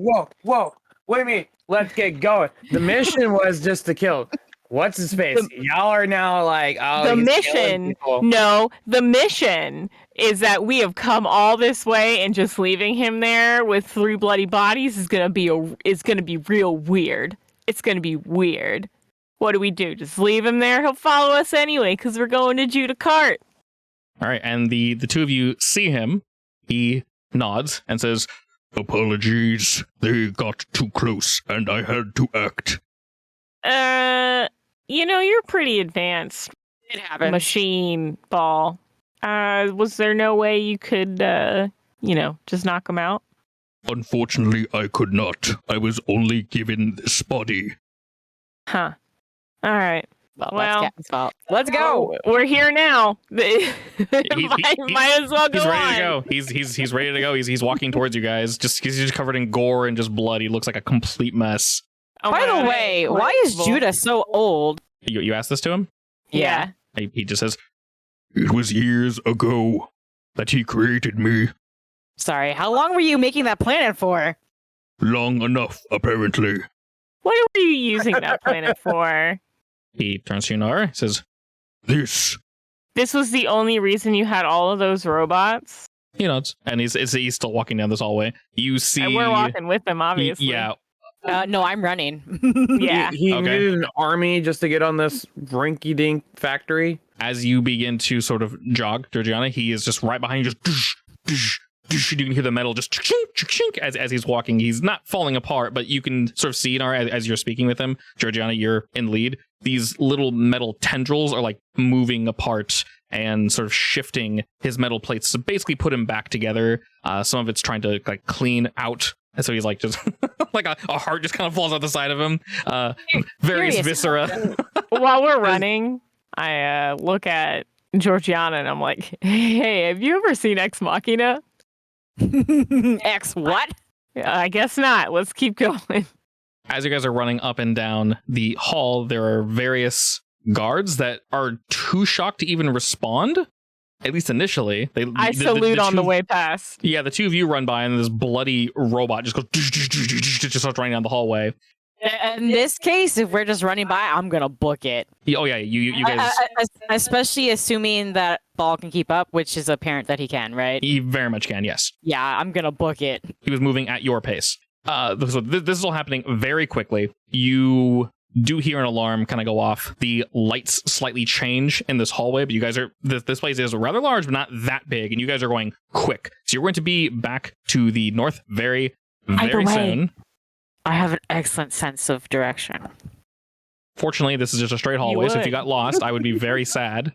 Whoa. Wait a minute. Let's get going. The mission was just to kill. What's his face? Y'all are now like, oh, The he's mission- killing people. No, the mission is that we have come all this way, and just leaving him there with 3 bloody bodies is gonna be real weird. It's gonna be weird. What do we do? Just leave him there? He'll follow us anyway, because we're going to Judicart. All right, and the 2 of you see him. He nods and says, Apologies, they got too close and I had to act. You're pretty advanced. It happened. Machine Ball. Was there no way you could, just knock him out? Unfortunately, I could not. I was only given this body. Huh. All right. Well, Well- that's Captain's fault. Let's go. Oh, we're here now. might as well go he's ready on. to go. He's ready to go. He's walking towards you guys. He's just covered in gore and just blood. He looks like a complete mess. Oh By my the God. way, why is Judah so old? You asked this to him? Yeah. He just says, It was years ago that he created me. Sorry, how long were you making that planet for? Long enough, apparently. What were you using that planet for? he turns to you, Nora, says, This. This was the only reason you had all of those robots? he nods, and he's still walking down this hallway. You see, And we're walking with them, obviously. yeah. No, I'm running. Yeah. He Okay. needed an army just to get on this rinky-dink factory. As you begin to sort of jog, Georgiana, he is just right behind you, just you can hear the metal just chink as he's walking. He's not falling apart, but you can sort of see, Nara, as you're speaking with him. Georgiana, you're in lead. These little metal tendrils are like moving apart and sort of shifting his metal plates to basically put him back together. Some of it's trying to like clean out. And so he's like just like a heart just kind of falls out the side of him. Various Curious. viscera. While we're running, I look at Georgiana and I'm like, hey, have you ever seen Ex Machina? X what? I guess not. Let's keep going. As you guys are running up and down the hall, there are various guards that are too shocked to even respond. At least initially. I salute on the way past. Yeah, the 2 of you run by, and this bloody robot just goes, just starts running down the hallway. In this case, if we're just running by, I'm gonna book it. Oh yeah, you guys. Especially assuming that Ball can keep up, which is apparent that he can, right? He very much can. Yes, Yeah, I'm gonna book it. he was moving at your pace. So this is all happening very quickly. You do hear an alarm kind of go off. The lights slightly change in this hallway, but you guys are this place is rather large, but not that big, and you guys are going quick. So you're going to be back to the north very Either way, soon. I have an excellent sense of direction. Fortunately, this is just a straight hallway, so if you would. got lost, I would be very sad.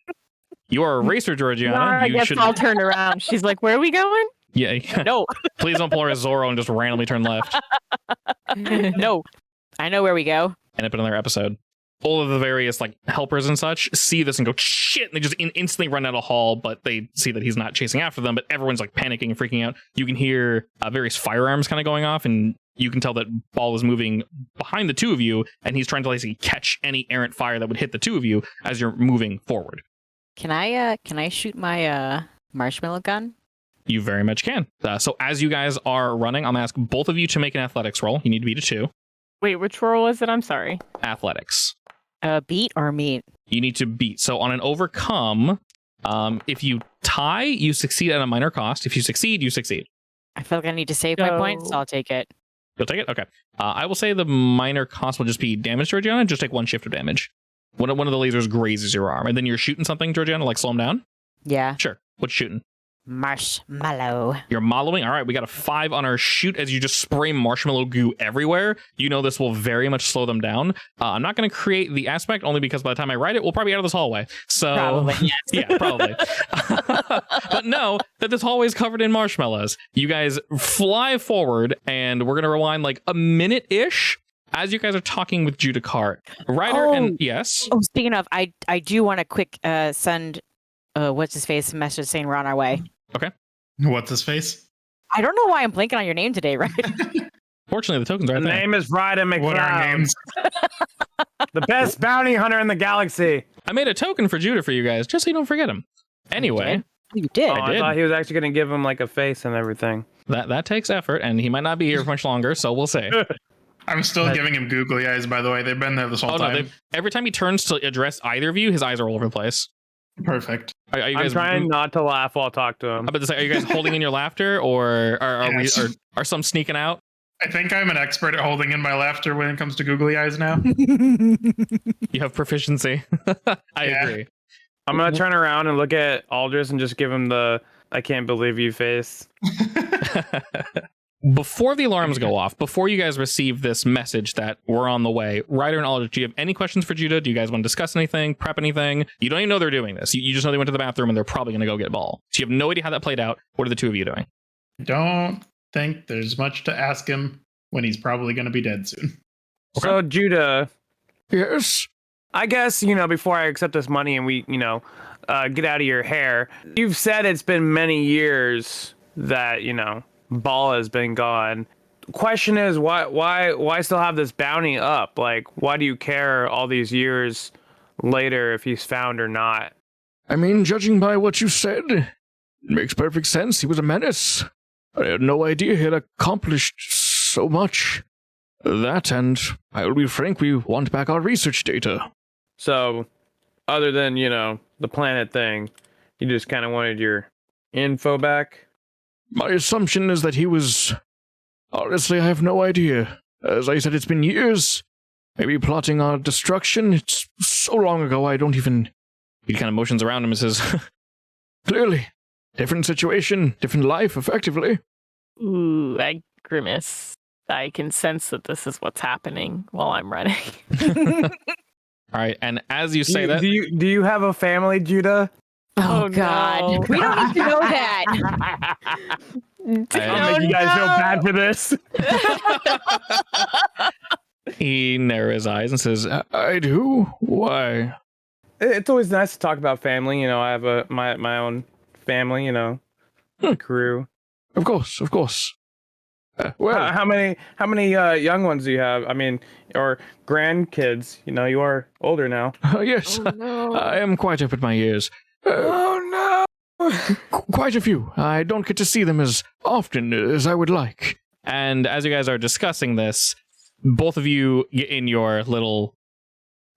You are a racer, Georgiana. Nara You gets should. all turned around. She's like, "Where are we going?" Yeah. No, Please don't pull her as Zorro and just randomly turn left. no. I know where we go. End up in another episode. All of the various like helpers and such see this and go shit, and they just instantly run down a hall. But they see that he's not chasing after them. But everyone's like panicking and freaking out. You can hear various firearms kind of going off, and you can tell that Ball is moving behind the two of you, and he's trying to basically catch any errant fire that would hit the two of you as you're moving forward. Can I shoot my marshmallow gun? You very much can. So as you guys are running, I'm gonna ask both of you to make an athletics roll. You need to beat a 2. Wait, which roll is it? I'm sorry. Athletics. Beat or meat? You need to beat. So on an overcome, if you tie, you succeed at a minor cost. If you succeed, you succeed. I feel like I need to save my points, so I'll take it. You'll take it? Okay. I will say the minor cost will just be damage, Georgiana. Just take 1 shift of damage. One of the lasers grazes your arm, and then you're shooting something, Georgiana, like slow him down? Yeah. Sure. What's shooting? Marshmallow. You're modeling. All right, we got a 5 on our shoot as you just spray marshmallow goo everywhere. You know this will very much slow them down. I'm not going to create the aspect only because by the time I write it, we'll probably be out of this hallway. So Probably, yes. yeah, probably. But know that this hallway is covered in marshmallows. You guys fly forward, and we're going to rewind like a minute-ish as you guys are talking with Judicart. Ryder and yes. Oh, speaking of, I do want to quick send what's his face a message saying we're on our way. What's his face? I don't know why I'm blanking on your name today, right? Fortunately, the token's right The there. name is Ryder McCloud. What are names? The best bounty hunter in the galaxy. I made a token for Judah for you guys, just so you don't forget him. Anyway, You did. Oh, I I did. thought he was actually going to give him like a face and everything. that takes effort, and he might not be here for much longer, so we'll see. I'm still giving him googly eyes, by the way. They've been there this whole Oh, no, time. every time he turns to address either of you, his eyes are all over the place. Perfect. Are you I'm guys trying not to laugh while I talk to him. I'm about to say, are you guys holding in your laughter, or Yes. are some sneaking out? I think I'm an expert at holding in my laughter when it comes to googly eyes now. You have proficiency. I Yeah. agree. I'm going to turn around and look at Aldous and just give him the I can't believe you face. Before the alarms go off, before you guys receive this message that we're on the way, Ryder and Aldrich, do you have any questions for Judah? Do you guys want to discuss anything, prep anything? You don't even know they're doing this. You just know they went to the bathroom and they're probably going to go get Ball. So you have no idea how that played out. What are the two of you doing? Don't think there's much to ask him when he's probably going to be dead soon. Okay. So, Judah, Yes? I guess, before I accept this money and we, get out of your hair, you've said it's been many years that, Ball has been gone. Question is, why still have this bounty up? Like, why do you care all these years later if he's found or not? I mean, judging by what you said, it makes perfect sense. He was a menace. I had no idea he had accomplished so much. That, and I will be frank, we want back our research data. So, other than, the planet thing, you just kind of wanted your info back? My assumption is that he was... Honestly, I have no idea. As I said, it's been years. Maybe plotting our destruction. It's so long ago, I don't even... He kind of motions around him and says, Clearly. Different situation, different life, effectively. Ooh, I grimace. I can sense that this is what's happening while I'm running. all right. And as you say that, Do you have a family, Judah? Oh, Oh, God. no. We don't need to know that. I'll make you guys feel bad for this. he narrows his eyes and says, I do? Why? It's always nice to talk about family. I have my own family. Crew. Of course, of course. Well, How many young ones do you have? I mean, or grandkids? You are older now. yes, Oh, no. I am quite up at my years. Oh no! Quite a few. I don't get to see them as often as I would like. and as you guys are discussing this, both of you get in your little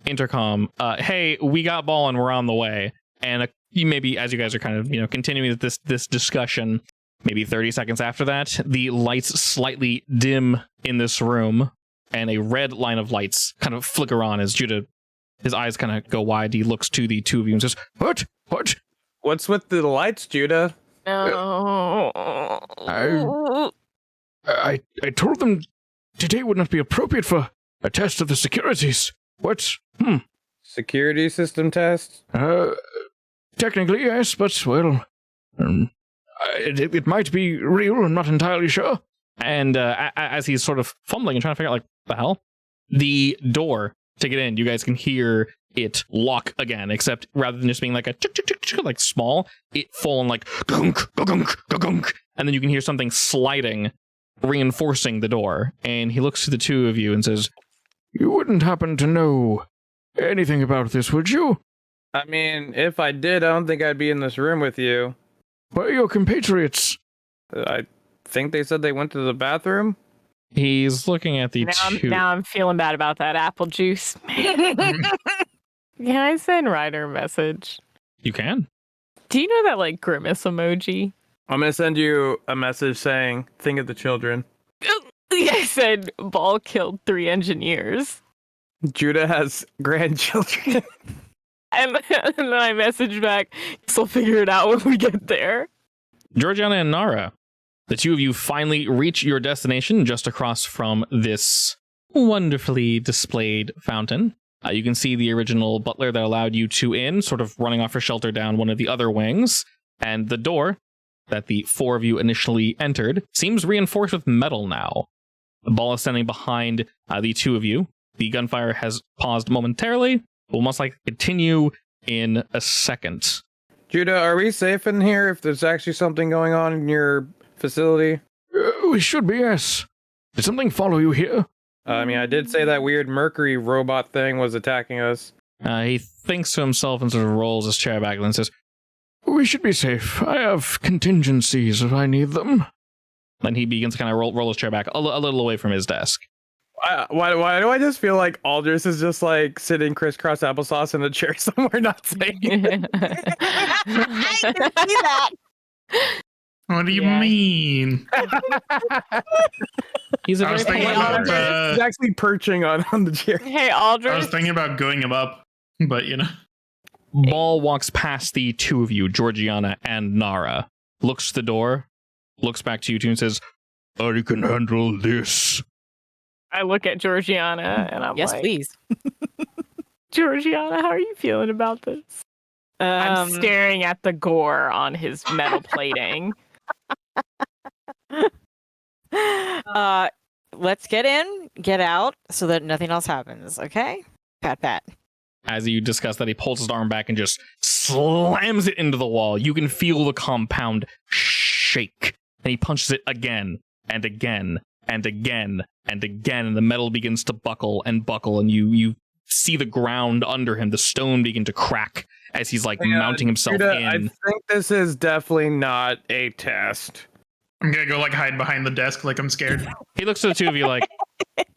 intercom. Hey, we got Ball and we're on the way. And you maybe as you guys are kind of continuing this discussion, maybe 30 seconds after that, the lights slightly dim in this room, and a red line of lights kind of flicker on as Judah, his eyes kind of go wide. He looks to the two of you and says, "What? What?" What's with the lights, Judah? No. I told them today would not be appropriate for a test of the securities. What? Security system test? Technically, yes, but, well, it might be real. I'm not entirely sure. And as he's sort of fumbling and trying to figure out, like, the hell, the door to get in, you guys can hear it lock again, except rather than just being like a like small, it full on like gunk, gunk, gunk, and then you can hear something sliding, reinforcing the door. And he looks to the two of you and says, You wouldn't happen to know anything about this, would you? I mean, if I did, I don't think I'd be in this room with you. Where are your compatriots? I think they said they went to the bathroom. He's looking at the two. Now I'm feeling bad about that apple juice. Can I send Ryder a message? You can. Do you know that like grimace emoji? I'm gonna send you a message saying, think of the children. I said Ball killed 3 engineers. Judah has grandchildren. And then I messaged back, so we'll figure it out when we get there. Georgiana and Nara, the two of you finally reach your destination just across from this wonderfully displayed fountain. You can see the original butler that allowed you two in, sort of running off for shelter down one of the other wings. And the door that the 4 of you initially entered seems reinforced with metal now. The Ball is standing behind the 2 of you. The gunfire has paused momentarily. Will most likely continue in a second. Judah, are we safe in here if there's actually something going on in your facility? We should be, yes. Did something follow you here? I mean, I did say that weird Mercury robot thing was attacking us. He thinks to himself and sort of rolls his chair back and says, We should be safe. I have contingencies if I need them. Then he begins to kind of roll his chair back a little away from his desk. Why do I just feel like Aldous is just like sitting crisscross applesauce in a chair somewhere not saying anything? I can see that. What do you Yeah. mean? He's a I was very thinking polite about, man. He's actually perching on the chair. Hey, I was Aldrich. thinking about going him up, but Ball walks past the 2 of you, Georgiana and Nara, looks to the door, looks back to you two and says, I can handle this. I look at Georgiana and I'm Yes, like, please. Georgiana, how are you feeling about this? I'm staring at the gore on his metal plating. Let's get in, get out, so that nothing else happens. Okay, pat. as you discuss that, he pulls his arm back and just slams it into the wall. You can feel the compound shake, and he punches it again and again and again and again, and the metal begins to buckle, and you see the ground under him, the stone begin to crack as he's like mounting himself Judah, in. I think this is definitely not a test. I'm gonna go like hide behind the desk like I'm scared. He looks to the 2 of you like,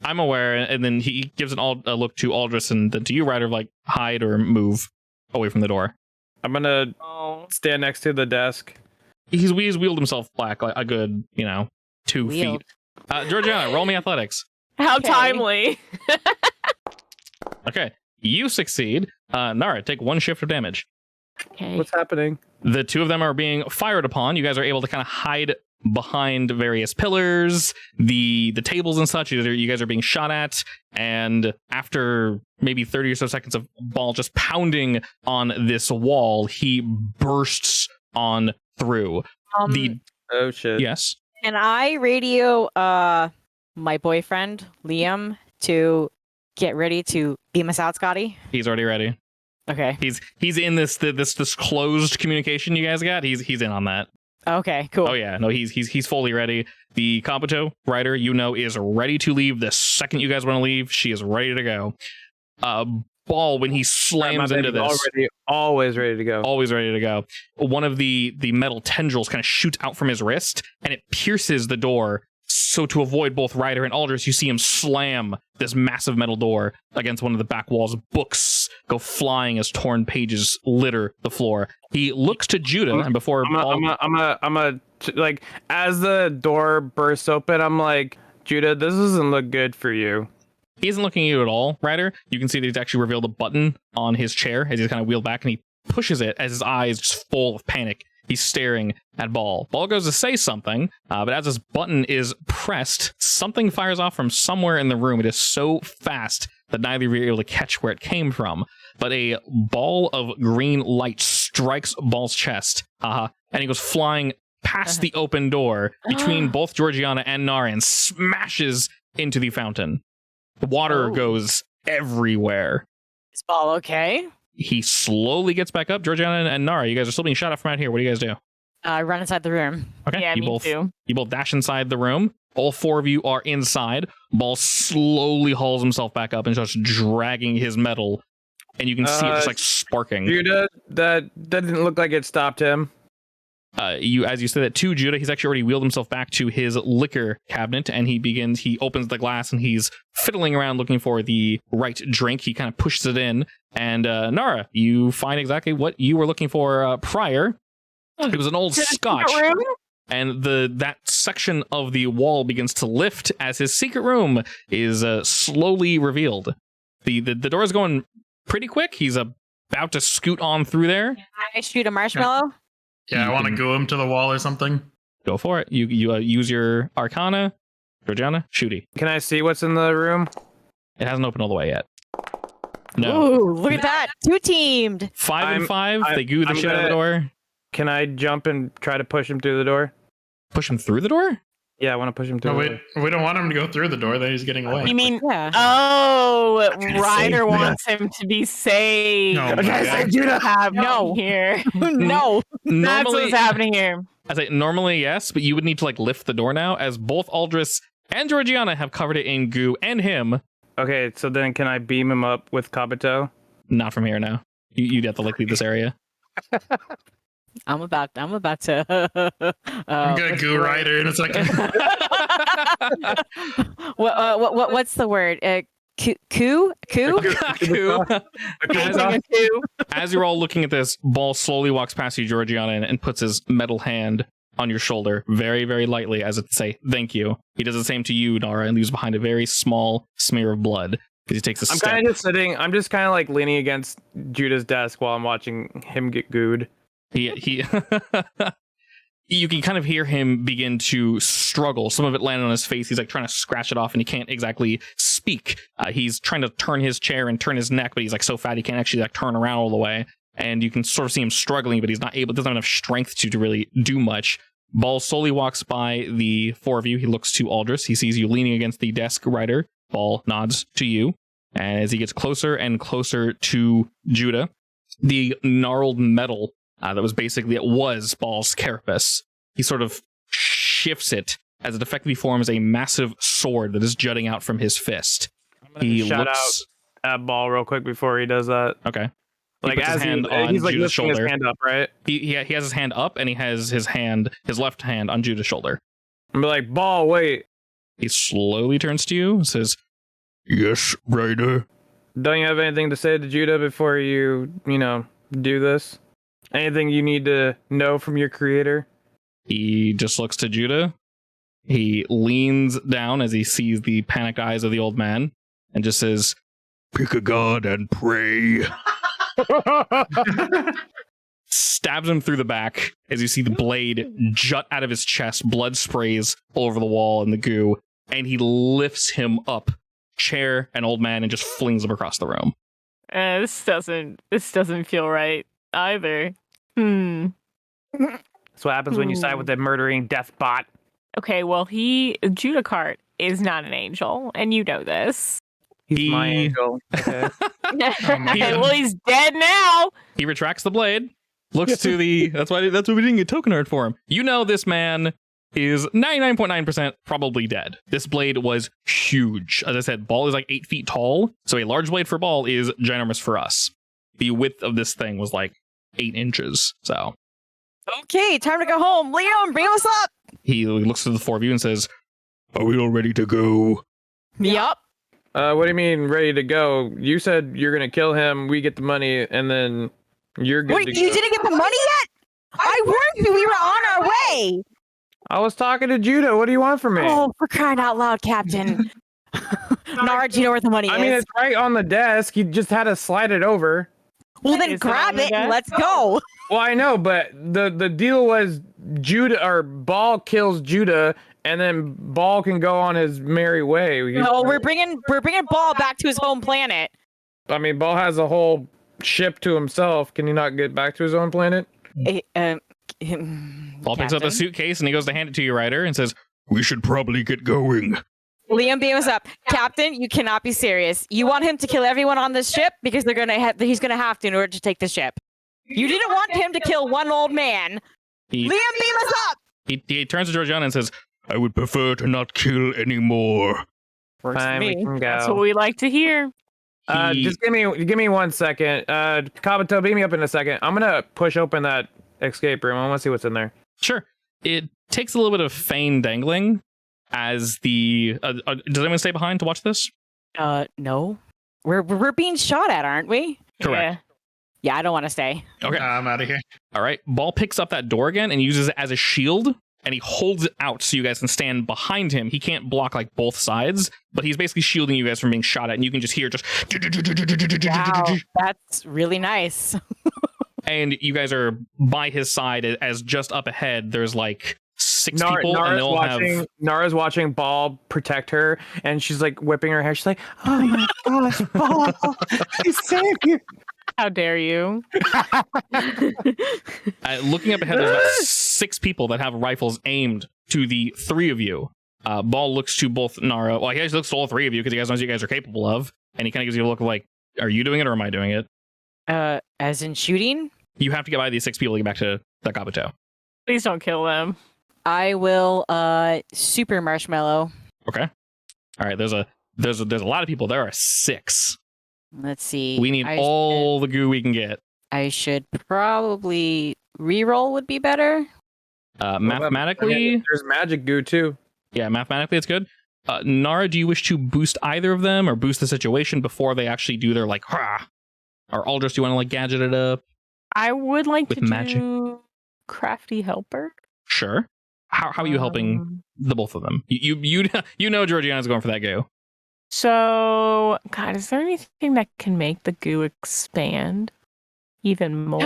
I'm aware, and then he gives a look to Aldris and then to you, Ryder, like hide or move away from the door. I'm gonna stand next to the desk. He's wheeled himself back like a good, 2 Wheeled. feet. Georgiana, roll me athletics. How Okay. timely. Okay, you succeed. Nara, take 1 shift of damage. Okay. What's happening? The 2 of them are being fired upon. You guys are able to kind of hide behind various pillars, the tables and such. You guys are being shot at, and after maybe 30 or so seconds of Ball just pounding on this wall, he bursts on through. Oh shit. Yes. Can I radio my boyfriend Liam to get ready to beam us out, Scotty? He's already ready. Okay. He's in this closed communication you guys got. He's in on that. Okay. Cool. Oh yeah, no, he's fully ready. The Kabuto Rider, is ready to leave the second you guys want to leave. She is ready to go. Ball, when he slams into this, always ready to go. always ready to go. One of the metal tendrils kind of shoots out from his wrist, and it pierces the door. So to avoid both Ryder and Aldris, you see him slam this massive metal door against one of the back walls. Books go flying as torn pages litter the floor. He looks to Judah, and before like as the door bursts open, I'm like, Judah, this doesn't look good for you. he isn't looking at you at all, Ryder. You can see that he's actually revealed a button on his chair as he's kind of wheeled back, and he pushes it as his eyes just full of panic. He's staring at Ball. Ball goes to say something, but as this button is pressed, something fires off from somewhere in the room. It is so fast that neither of you are able to catch where it came from. But a ball of green light strikes Ball's chest, and he goes flying past the open door between both Georgiana and Nara and smashes into the fountain. The water goes everywhere. Is Ball okay? He slowly gets back up. Georgiana and Nara, you guys are still being shot at from out here. What do you guys do? Run inside the room. Okay, Yeah, you me both too. you both dash inside the room. All four of you are inside. Ball slowly hauls himself back up and starts dragging his metal, and you can see it just like sparking. Judah, that didn't look like it stopped him. As you say that to Judah, he's actually already wheeled himself back to his liquor cabinet, and he opens the glass and he's fiddling around looking for the right drink. He kind of pushes it in, and Nara, you find exactly what you were looking for prior. It was an old scotch, and that section of the wall begins to lift as his secret room is slowly revealed. The door is going pretty quick. He's about to scoot on through there. Can I shoot a marshmallow? Yeah, I want to glue him to the wall or something. Go for it. You use your Arcana. Georgiana, shooty. Can I see what's in the room? It hasn't opened all the way yet. No. Ooh, look at that. 2 teamed. 5 and 5. They goo the I'm shit out of the gonna- door. Can I jump and try to push him through the door? Push him through the door? Yeah, I want to push him through No, the door. we don't want him to go through the door. Then he's getting away. You mean, Yeah. oh, trying to Ryder save wants him to be saved. No, my Okay, God. save Judah. No, here. No. That's Normally, what's happening here. I say normally yes, but you would need to lift the door now, as both Aldris and Georgiana have covered it in goo, and him. Okay, so then can I beam him up with Kabuto? Not from here now. You'd have to leave this area. I'm about to. I'm gonna goo Ryder in a second. What's the word? Coup? Goo. As you're all looking at this, Ball slowly walks past you, Georgiana, and puts his metal hand on your shoulder very, very lightly as if to say thank you. He does the same to you, Nara, and leaves behind a very small smear of blood as he takes a I'm step. kind of just sitting. I'm just kind of leaning against Judah's desk while I'm watching him get gooed. He you can kind of hear him begin to struggle. Some of it landed on his face. He's trying to scratch it off, and he can't exactly speak. He's trying to turn his chair and turn his neck, but he's so fat he can't actually turn around all the way. And you can sort of see him struggling, but he's not able. Doesn't have enough strength to really do much. Ball slowly walks by the four of you. He looks to Aldris. He sees you leaning against the desk, Ryder. Ball nods to you, and as he gets closer and closer to Judah, the gnarled metal that was Ball's carapace. He sort of shifts it as it effectively forms a massive sword that is jutting out from his fist. I'm gonna shout out at Ball real quick before he does that. Okay. He puts as his hand on he's Judah's lifting his shoulder. hand up, right? He has his hand up, and he has his left hand on Judah's shoulder. I'm like, Ball, wait. He slowly turns to you and says, Yes, Ryder. Don't you have anything to say to Judah before you do this? Anything you need to know from your creator? he just looks to Judah. He leans down as he sees the panicked eyes of the old man and just says, Pick a god and pray. stabs him through the back as you see the blade jut out of his chest. Blood sprays all over the wall and the goo, and he lifts him up, chair and old man, and just flings him across the room. This doesn't feel right either. That's what happens when you side with a murdering death bot. Okay, well, Judah Cart is not an angel, and you know this. He's my He- angel. Okay. Well, he's dead now. He retracts the blade, looks to the. That's why we didn't get token art for him. You know this man is 99.9% probably dead. This blade was huge. As I said, Ball is like 8 feet tall, so a large blade for Ball is ginormous for us. The width of this thing was like 8 inches. So Okay, time to go home. Leon, bring us up. he looks to the four of you and says, Are we all ready to go? Yup. What do you mean ready to go? You said you're gonna kill him. We get the money, and then you're good Wait, to you go. didn't get the money yet? I warned you we were on our way. I was talking to Judah. What do you want from me? Oh, for crying out loud, Captain. Nara, do you know where the money I mean, is? it's right on the desk. You just had to slide it over. Well, then Is it grab on the it and desk? let's go. Well, I know, but the deal was Judah or Ball kills Judah, and then Ball can go on his merry way. No, we're bringing Ball back to his home planet. I mean, Ball has a whole ship to himself. Can he not get back to his own planet? Ball picks up the Captain? suitcase and he goes to hand it to you, Ryder, and says, We should probably get going. Liam beams up. Captain, you cannot be serious. You want him to kill everyone on this ship because he's gonna have to in order to take the ship. You didn't want him to kill one old man. he, Liam, beam us up. he turns to Georgiana and says, I would prefer to not kill anymore. Works for Fine, we me. can That's go. what we like to hear. he- Just give me 1 second. Kabuto, beam me up in a second. I'm gonna push open that escape room. I want to see what's in there. Sure. It takes a little bit of feign dangling as the... does anyone stay behind to watch this? No. We're being shot at, aren't we? Correct. Yeah, I don't want to stay. Okay. I'm out of here. All right. Ball picks up that door again and uses it as a shield, and he holds it out so you guys can stand behind him. He can't block like both sides, but he's basically shielding you guys from being shot at, and you can just hear just... Wow, that's really nice. And you guys are by his side as just up ahead, there's like 6 people, and they all have... Nara's watching Ball protect her, and she's like whipping her hair. She's like, "Oh my gosh, Ball, I saved you!" How dare you? Looking up ahead, there's about 6 people that have rifles aimed to the 3 of you. Ball looks to both Nara. Well, he actually looks to all 3 of you because he guys knows what you guys are capable of, and he kind of gives you a look of like, "Are you doing it or am I doing it?" As in shooting? You have to get by these 6 people to get back to the Kabuto. Please don't kill them. I will super marshmallow. Okay. All right. There's a lot of people. There are 6. Let's see. We need all the goo we can get. I should probably reroll would be better. Mathematically, there's magic goo too. yeah, mathematically it's good. Nara, do you wish to boost either of them or boost the situation before they actually do their like, "Hurrah"? Or Aldous, do you want to like gadget it up? I would like With to magic. do crafty helper. Sure. How are you helping the both of them? You know Georgiana's going for that goo. So, God, is there anything that can make the goo expand even more?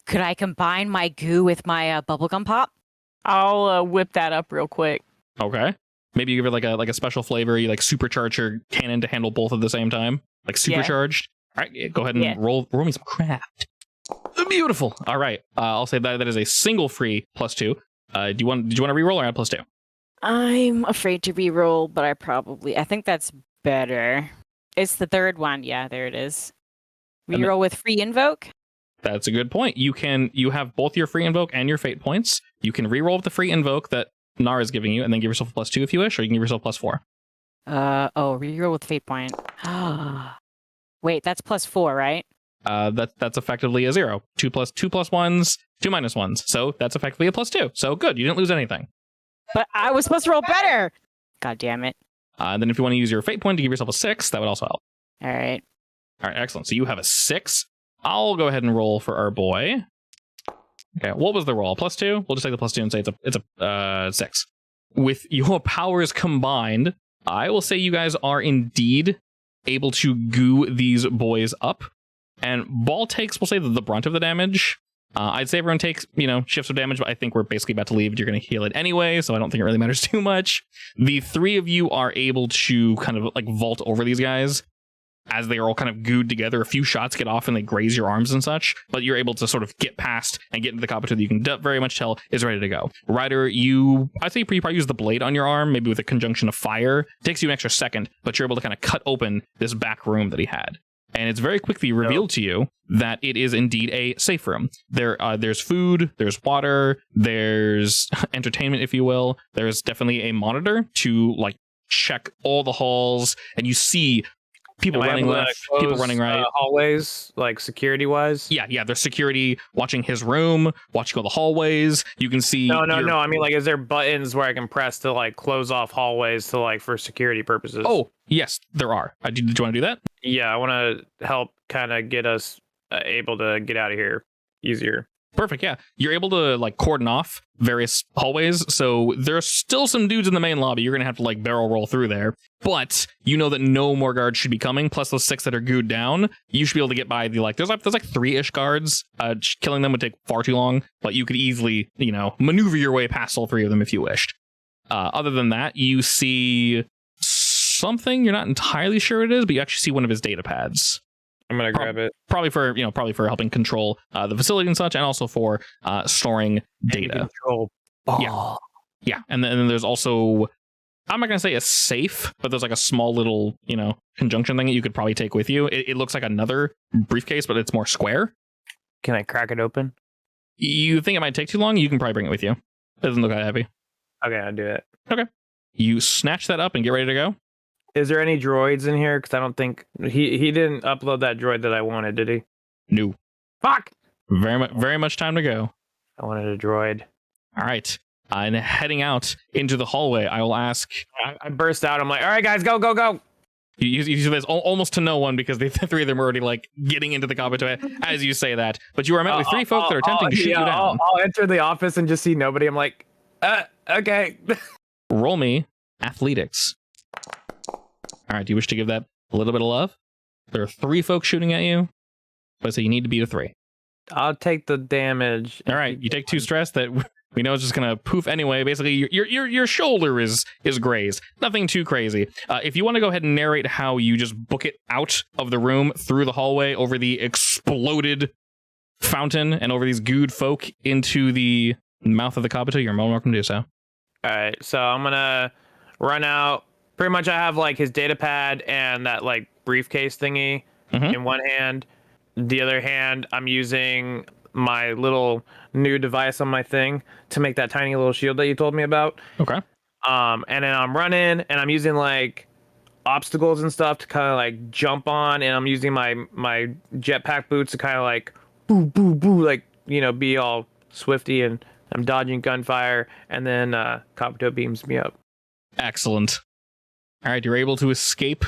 Could I combine my goo with my bubblegum pop? I'll whip that up real quick. Okay. Maybe you give it like a special flavor. You like supercharge your cannon to handle both at the same time, like supercharged. All right, yeah, go ahead and roll me some craft. Beautiful. All right, I'll say that is a single free +2. Did you want to reroll or add +2? I'm afraid to reroll, but I think that's better. It's the third one. Yeah, there it is. Reroll with free invoke. That's a good point. You have both your free invoke and your fate points. You can reroll with the free invoke that Nara is giving you, and then give yourself a +2 if you wish, or you can give yourself +4. Reroll with fate point. Wait, that's +4, right? That's effectively a 0. 2 plus 1s, 2 minus 1s. So that's effectively a +2. So good, you didn't lose anything. But I was supposed to roll better. God damn it. Then if you want to use your fate point to give yourself a 6, that would also help. All right. All right, excellent. So you have a 6. I'll go ahead and roll for our boy. Okay, what was the roll? +2? We'll just take the +2 and say it's a 6. With your powers combined, I will say you guys are indeed able to goo these boys up. And Ball takes, we'll say, the brunt of the damage. I'd say everyone takes, shifts of damage, but I think we're basically about to leave. You're going to heal it anyway, so I don't think it really matters too much. The 3 of you are able to kind of like vault over these guys as they are all kind of gooed together. A few shots get off and they graze your arms and such, but you're able to sort of get past and get into the Kabuto that you can very much tell is ready to go. Ryder, I'd say you probably use the blade on your arm, maybe with a conjunction of fire. It takes you an extra second, but you're able to kind of cut open this back room that he had. And it's very quickly revealed to you that it is indeed a safe room. There's food, there's water, there's entertainment, if you will. There's definitely a monitor to like check all the halls, and you see people running left, people running right. Hallways, like security wise. Yeah. There's security watching his room, watching all the hallways. You can see. No. I mean, like, is there buttons where I can press to like close off hallways to like for security purposes? Oh, yes, there are. Did you want to do that? Yeah, I want to help kind of get us able to get out of here easier. Perfect, yeah. You're able to like cordon off various hallways, so there's still some dudes in the main lobby. You're gonna have to like barrel roll through there, but you know that no more guards should be coming. Plus those 6 that are gooed down, you should be able to get by the like. There's like 3-ish guards. Killing them would take far too long, but you could easily maneuver your way past all 3 of them if you wished. Other than that, you see something you're not entirely sure it is, but you actually see one of his data pads. I'm gonna grab it. Probably for helping control the facility and such, and also for storing data. Control. Yeah, and then there's also, I'm not gonna say a safe, but there's like a small little conjunction thing that you could probably take with you. It looks like another briefcase, but it's more square. Can I crack it open? You think it might take too long? You can probably bring it with you. It doesn't look that heavy. Okay, I'll do it. Okay. You snatch that up and get ready to go. Is there any droids in here? Because I don't think he didn't upload that droid that I wanted, did he? No. Fuck! Very much time to go. I wanted a droid. All right. And heading out into the hallway, I will ask. I burst out. I'm like, all right, guys, go, go, go. You see this almost to no one because the 3 of them are already like getting into the combat as you say that. But you are met with 3 folk that are attempting to shoot you down. I'll enter the office and just see nobody. I'm like, okay. Roll me athletics. All right, do you wish to give that a little bit of love? There are 3 folks shooting at you, but so you need to beat a 3. I'll take the damage. All right, you take 2 stress that we know is just gonna poof anyway. Basically, your shoulder is grazed. Nothing too crazy. If you want to go ahead and narrate how you just book it out of the room through the hallway over the exploded fountain and over these gooed folk into the mouth of the Kabuto, you're more than welcome to do so. All right, so I'm gonna run out. Pretty much I have like his data pad and that like briefcase thingy in one hand. The other hand, I'm using my little new device on my thing to make that tiny little shield that you told me about. Okay. And then I'm running and I'm using like obstacles and stuff to kind of like jump on, and I'm using my jetpack boots to kind of like boo boo boo, like be all swifty, and I'm dodging gunfire, and then Kabuto beams me up. Excellent. All right, you're able to escape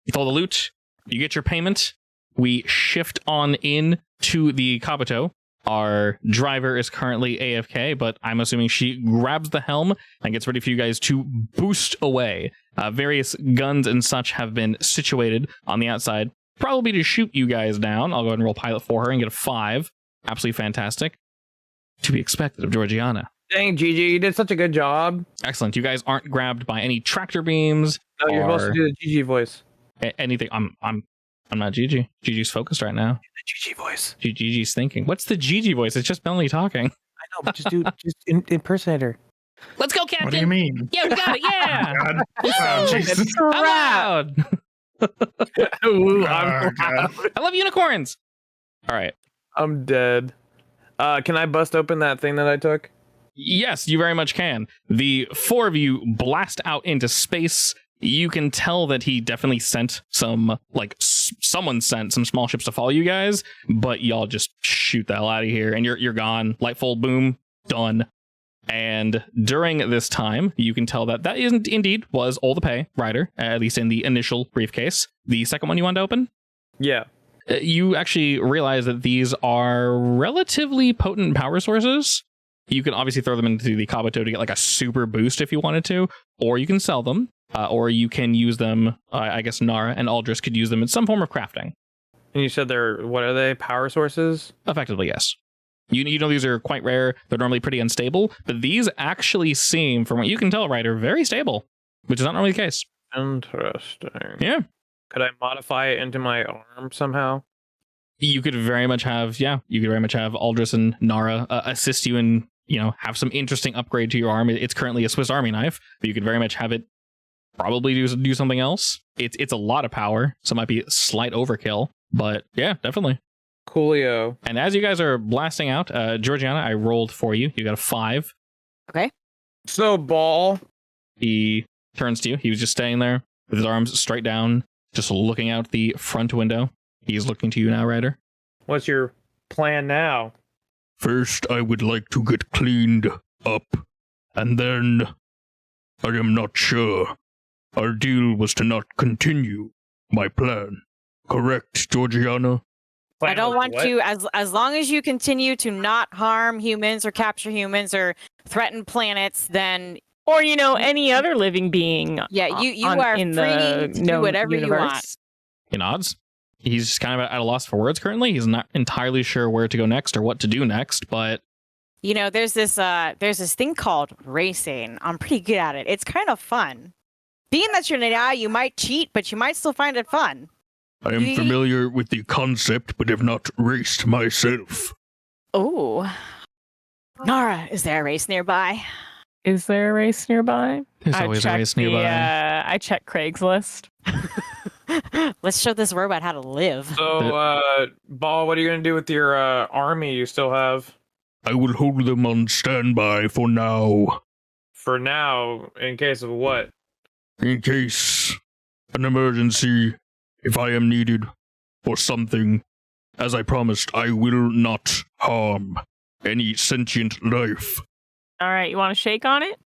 with all the loot. You get your payment. We shift on in to the Kabuto. Our driver is currently AFK, but I'm assuming she grabs the helm and gets ready for you guys to boost away. Various guns and such have been situated on the outside, probably to shoot you guys down. I'll go ahead and roll pilot for her and get a 5. Absolutely fantastic. To be expected of Georgiana. Dang, Gigi, you did such a good job. Excellent. You guys aren't grabbed by any tractor beams. No, you're supposed to do the Gigi voice. Anything. I'm not Gigi. Gigi's focused right now. The Gigi voice. Gigi's thinking. What's the Gigi voice? It's just Melanie talking. I know, but just impersonate her. Let's go, Captain. What do you mean? Yeah, we got it. Yeah. God. Oh, Jesus. I'm loud. Ooh, Oh, God. I love unicorns. All right. I'm dead. Can I bust open that thing that I took? Yes, you very much can. The 4 of you blast out into space. You can tell that he definitely sent someone sent some small ships to follow you guys, but y'all just shoot the hell out of here, and you're gone. Lightful, boom, done. And during this time, you can tell that isn't indeed was all the pay rider, at least in the initial briefcase. The second one you wanted to open? Yeah. You actually realize that these are relatively potent power sources. You can obviously throw them into the Kabuto to get like a super boost if you wanted to, or you can sell them, or you can use them. I guess Nara and Aldris could use them in some form of crafting. And you said what are they? Power sources? Effectively, yes. You know these are quite rare. They're normally pretty unstable, but these actually seem, from what you can tell, Ryder, very stable, which is not normally the case. Interesting. Yeah. Could I modify it into my arm somehow? You could very much have, Aldris and Nara assist you and, have some interesting upgrade to your arm. It's currently a Swiss Army knife, but you could very much have it probably do something else. It's a lot of power, so it might be a slight overkill, but yeah, definitely. Coolio. And as you guys are blasting out, Georgiana, I rolled for you. You got a 5. Okay. So, Ball. He turns to you. He was just staying there with his arms straight down, just looking out the front window. He's looking to you now, Ryder. What's your plan now? First, I would like to get cleaned up, and then I am not sure. Our deal was to not continue my plan. Correct, Georgiana? I don't want you as long as you continue to not harm humans or capture humans or threaten planets, then Or any other living being. you are in free the to do whatever you want. universe. He nods. He's just kind of at a loss for words currently. He's not entirely sure where to go next or what to do next, but There's this thing called racing. I'm pretty good at it. It's kind of fun. Being that you're an AI, you might cheat, but you might still find it fun. I am familiar with the concept, but have not raced myself. Oh. Nara, is there a race nearby? Is there a race nearby? there's always a race nearby. I checked Craigslist. Let's show this robot how to live. So, Ball, what are you gonna do with your army you still have? I will hold them on standby for now, For now, in case of what? in case an emergency, if I am needed, or something. As I promised, I will not harm any sentient life. All right, you want to shake on it?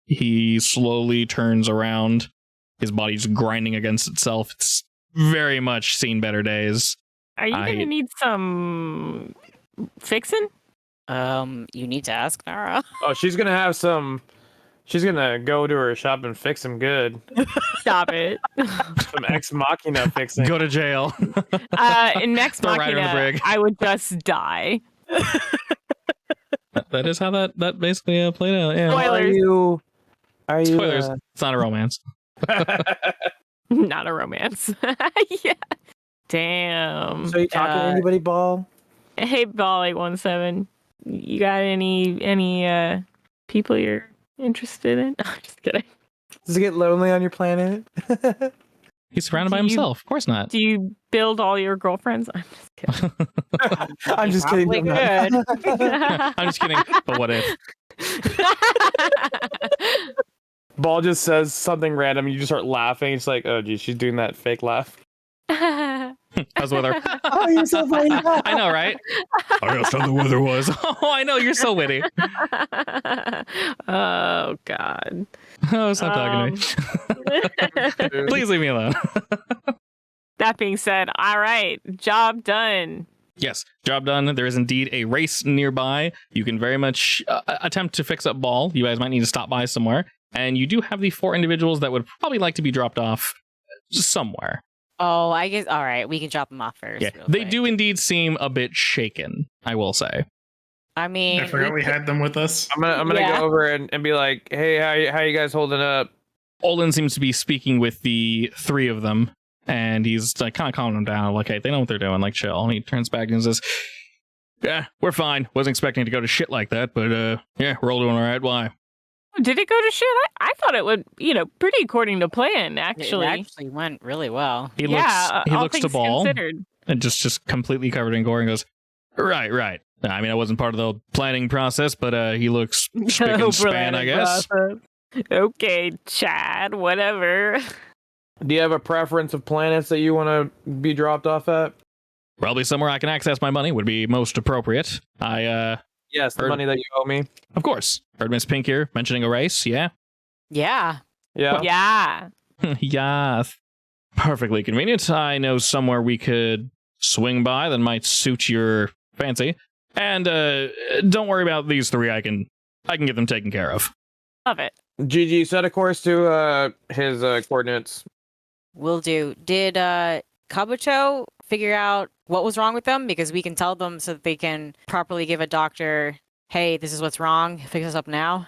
He slowly turns around. His body's grinding against itself. It's very much seen better days. Are you gonna need some fixing? You need to ask Nara. Oh, she's gonna have some. She's gonna go to her shop and fix him good. Stop it. Some ex machina fixing. Go to jail. In Next Throw Ryder in the Machina, brig. I would just die. That is how that basically played out. Yeah. Spoilers. Are you? Spoilers. It's not a romance. Not a romance. Yeah. Damn. So you talking to anybody, Ball? Hey, Ball 817. You got any people you're interested in? I'm just kidding. Does it get lonely on your planet? He's surrounded by Do you- himself. Of course not. Do you build all your girlfriends? I'm just kidding. I'm just kidding. Probably don't good. I'm just kidding. But what if? Ball just says something random, and you just start laughing. It's like, oh, geez, she's doing that fake laugh. I was with her. Oh, you're so funny. I know, right? I asked how the weather was. Oh, I know. You're so witty. Oh God. Oh, stop talking to me. Please leave me alone. That being said, all right, job done. Yes, job done. There is indeed a race nearby. You can very much attempt to fix up Ball. You guys might need to stop by somewhere. And you do have the 4 individuals that would probably like to be dropped off somewhere. Oh, I guess. All right, we can drop them off first. Yeah, real they quick. do indeed seem a bit shaken, I will say. I mean, I forgot we had them with us. I'm gonna Yeah. go over and be like, hey, how you guys holding up? Olin seems to be speaking with the 3 of them, and he's like kind of calming them down. Like, hey, they know what they're doing. Like, chill. And he turns back and says, "Yeah, we're fine. Wasn't expecting to go to shit like that, but yeah, we're all doing all right. Why?" Did it go to shit? I thought it would, pretty according to plan, it actually. actually went really well. He Yeah, looks. He all looks to things Ball considered. and just completely covered in gore and goes, "Right. I mean, I wasn't part of the planning process, but he looks spick and span, I guess." Okay, Chad, whatever. Do you have a preference of planets that you want to be dropped off at? Probably somewhere I can access my money would be most appropriate. Yes, the Heard- money that you owe me. Of course, heard Miss Pink here mentioning a race. Yeah. Yeah. Yeah. Yeah. Yes. Perfectly convenient. I know somewhere we could swing by that might suit your fancy. And don't worry about these 3. I can get them taken care of. Love it. GG, set a course to his coordinates. Will do. Did Kabuto figure out what was wrong with them? Because we can tell them so that they can properly give a doctor, hey, this is what's wrong. Fix this up now.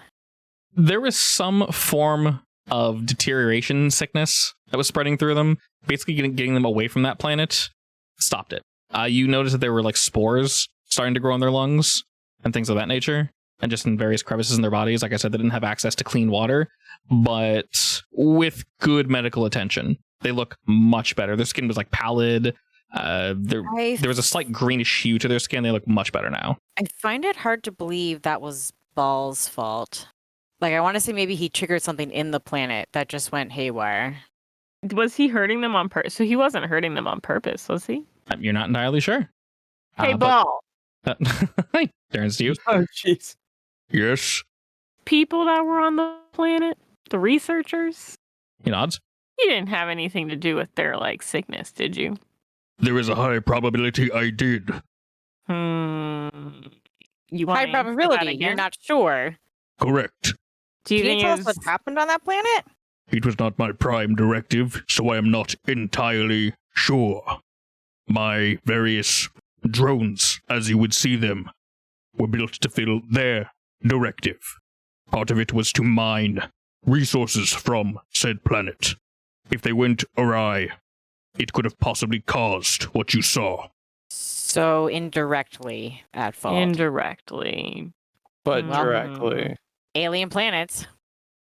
There was some form of deterioration sickness that was spreading through them, basically getting them away from that planet. Stopped it. You noticed that there were like spores starting to grow in their lungs and things of that nature, and just in various crevices in their bodies. Like I said, they didn't have access to clean water, but with good medical attention, they look much better. Their skin was like pallid. There was a slight greenish hue to their skin. They look much better now. I find it hard to believe that was Ball's fault. Like, I want to say maybe he triggered something in the planet that just went haywire. Was he hurting them on purpose? So he wasn't hurting them on purpose, was he? You're not entirely sure. Hey, But- Ball. He turns to you. Oh, jeez. Yes, People that were on the planet, the researchers, He nods. you didn't have anything to do with their sickness, did you? There is a high probability I did. You want High probability. You're not sure. Correct. Do you Can think you it tell was... us what happened on that planet? It was not my prime directive, so I am not entirely sure. My various drones, as you would see them, were built to fill their directive. Part of it was to mine resources from said planet. If they went awry, it could have possibly caused what you saw. So indirectly at fault. Indirectly. But Well, directly. Alien planets.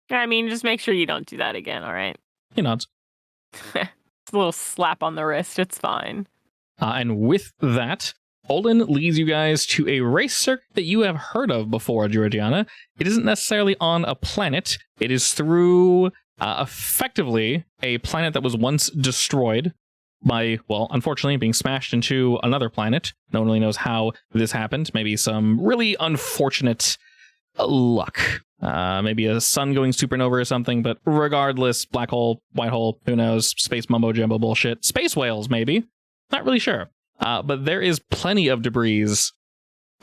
I mean, just make sure you don't do that again, all right? He nods. It's a little slap on the wrist. It's fine. And with that, Olin leads you guys to a race circuit that you have heard of before, Georgiana. It isn't necessarily on a planet. It is through, effectively, a planet that was once destroyed by, well, unfortunately, being smashed into another planet. No one really knows how this happened. Maybe some really unfortunate luck. Maybe a sun going supernova or something, but regardless, black hole, white hole, who knows, space mumbo jumbo bullshit. Space whales, maybe. Not really sure. But there is plenty of debris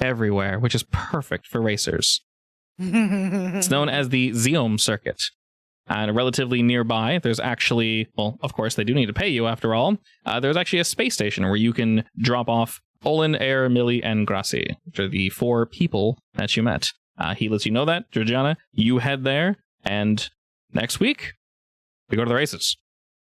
everywhere, which is perfect for racers. It's known as the Zeom Circuit. And relatively nearby, there's actually, well, of course, they do need to pay you after all. There's actually a space station where you can drop off Olin, Air, Millie, and Grassi, which are the 4 people that you met. He lets you know that, Georgiana. You head there, and next week, we go to the races.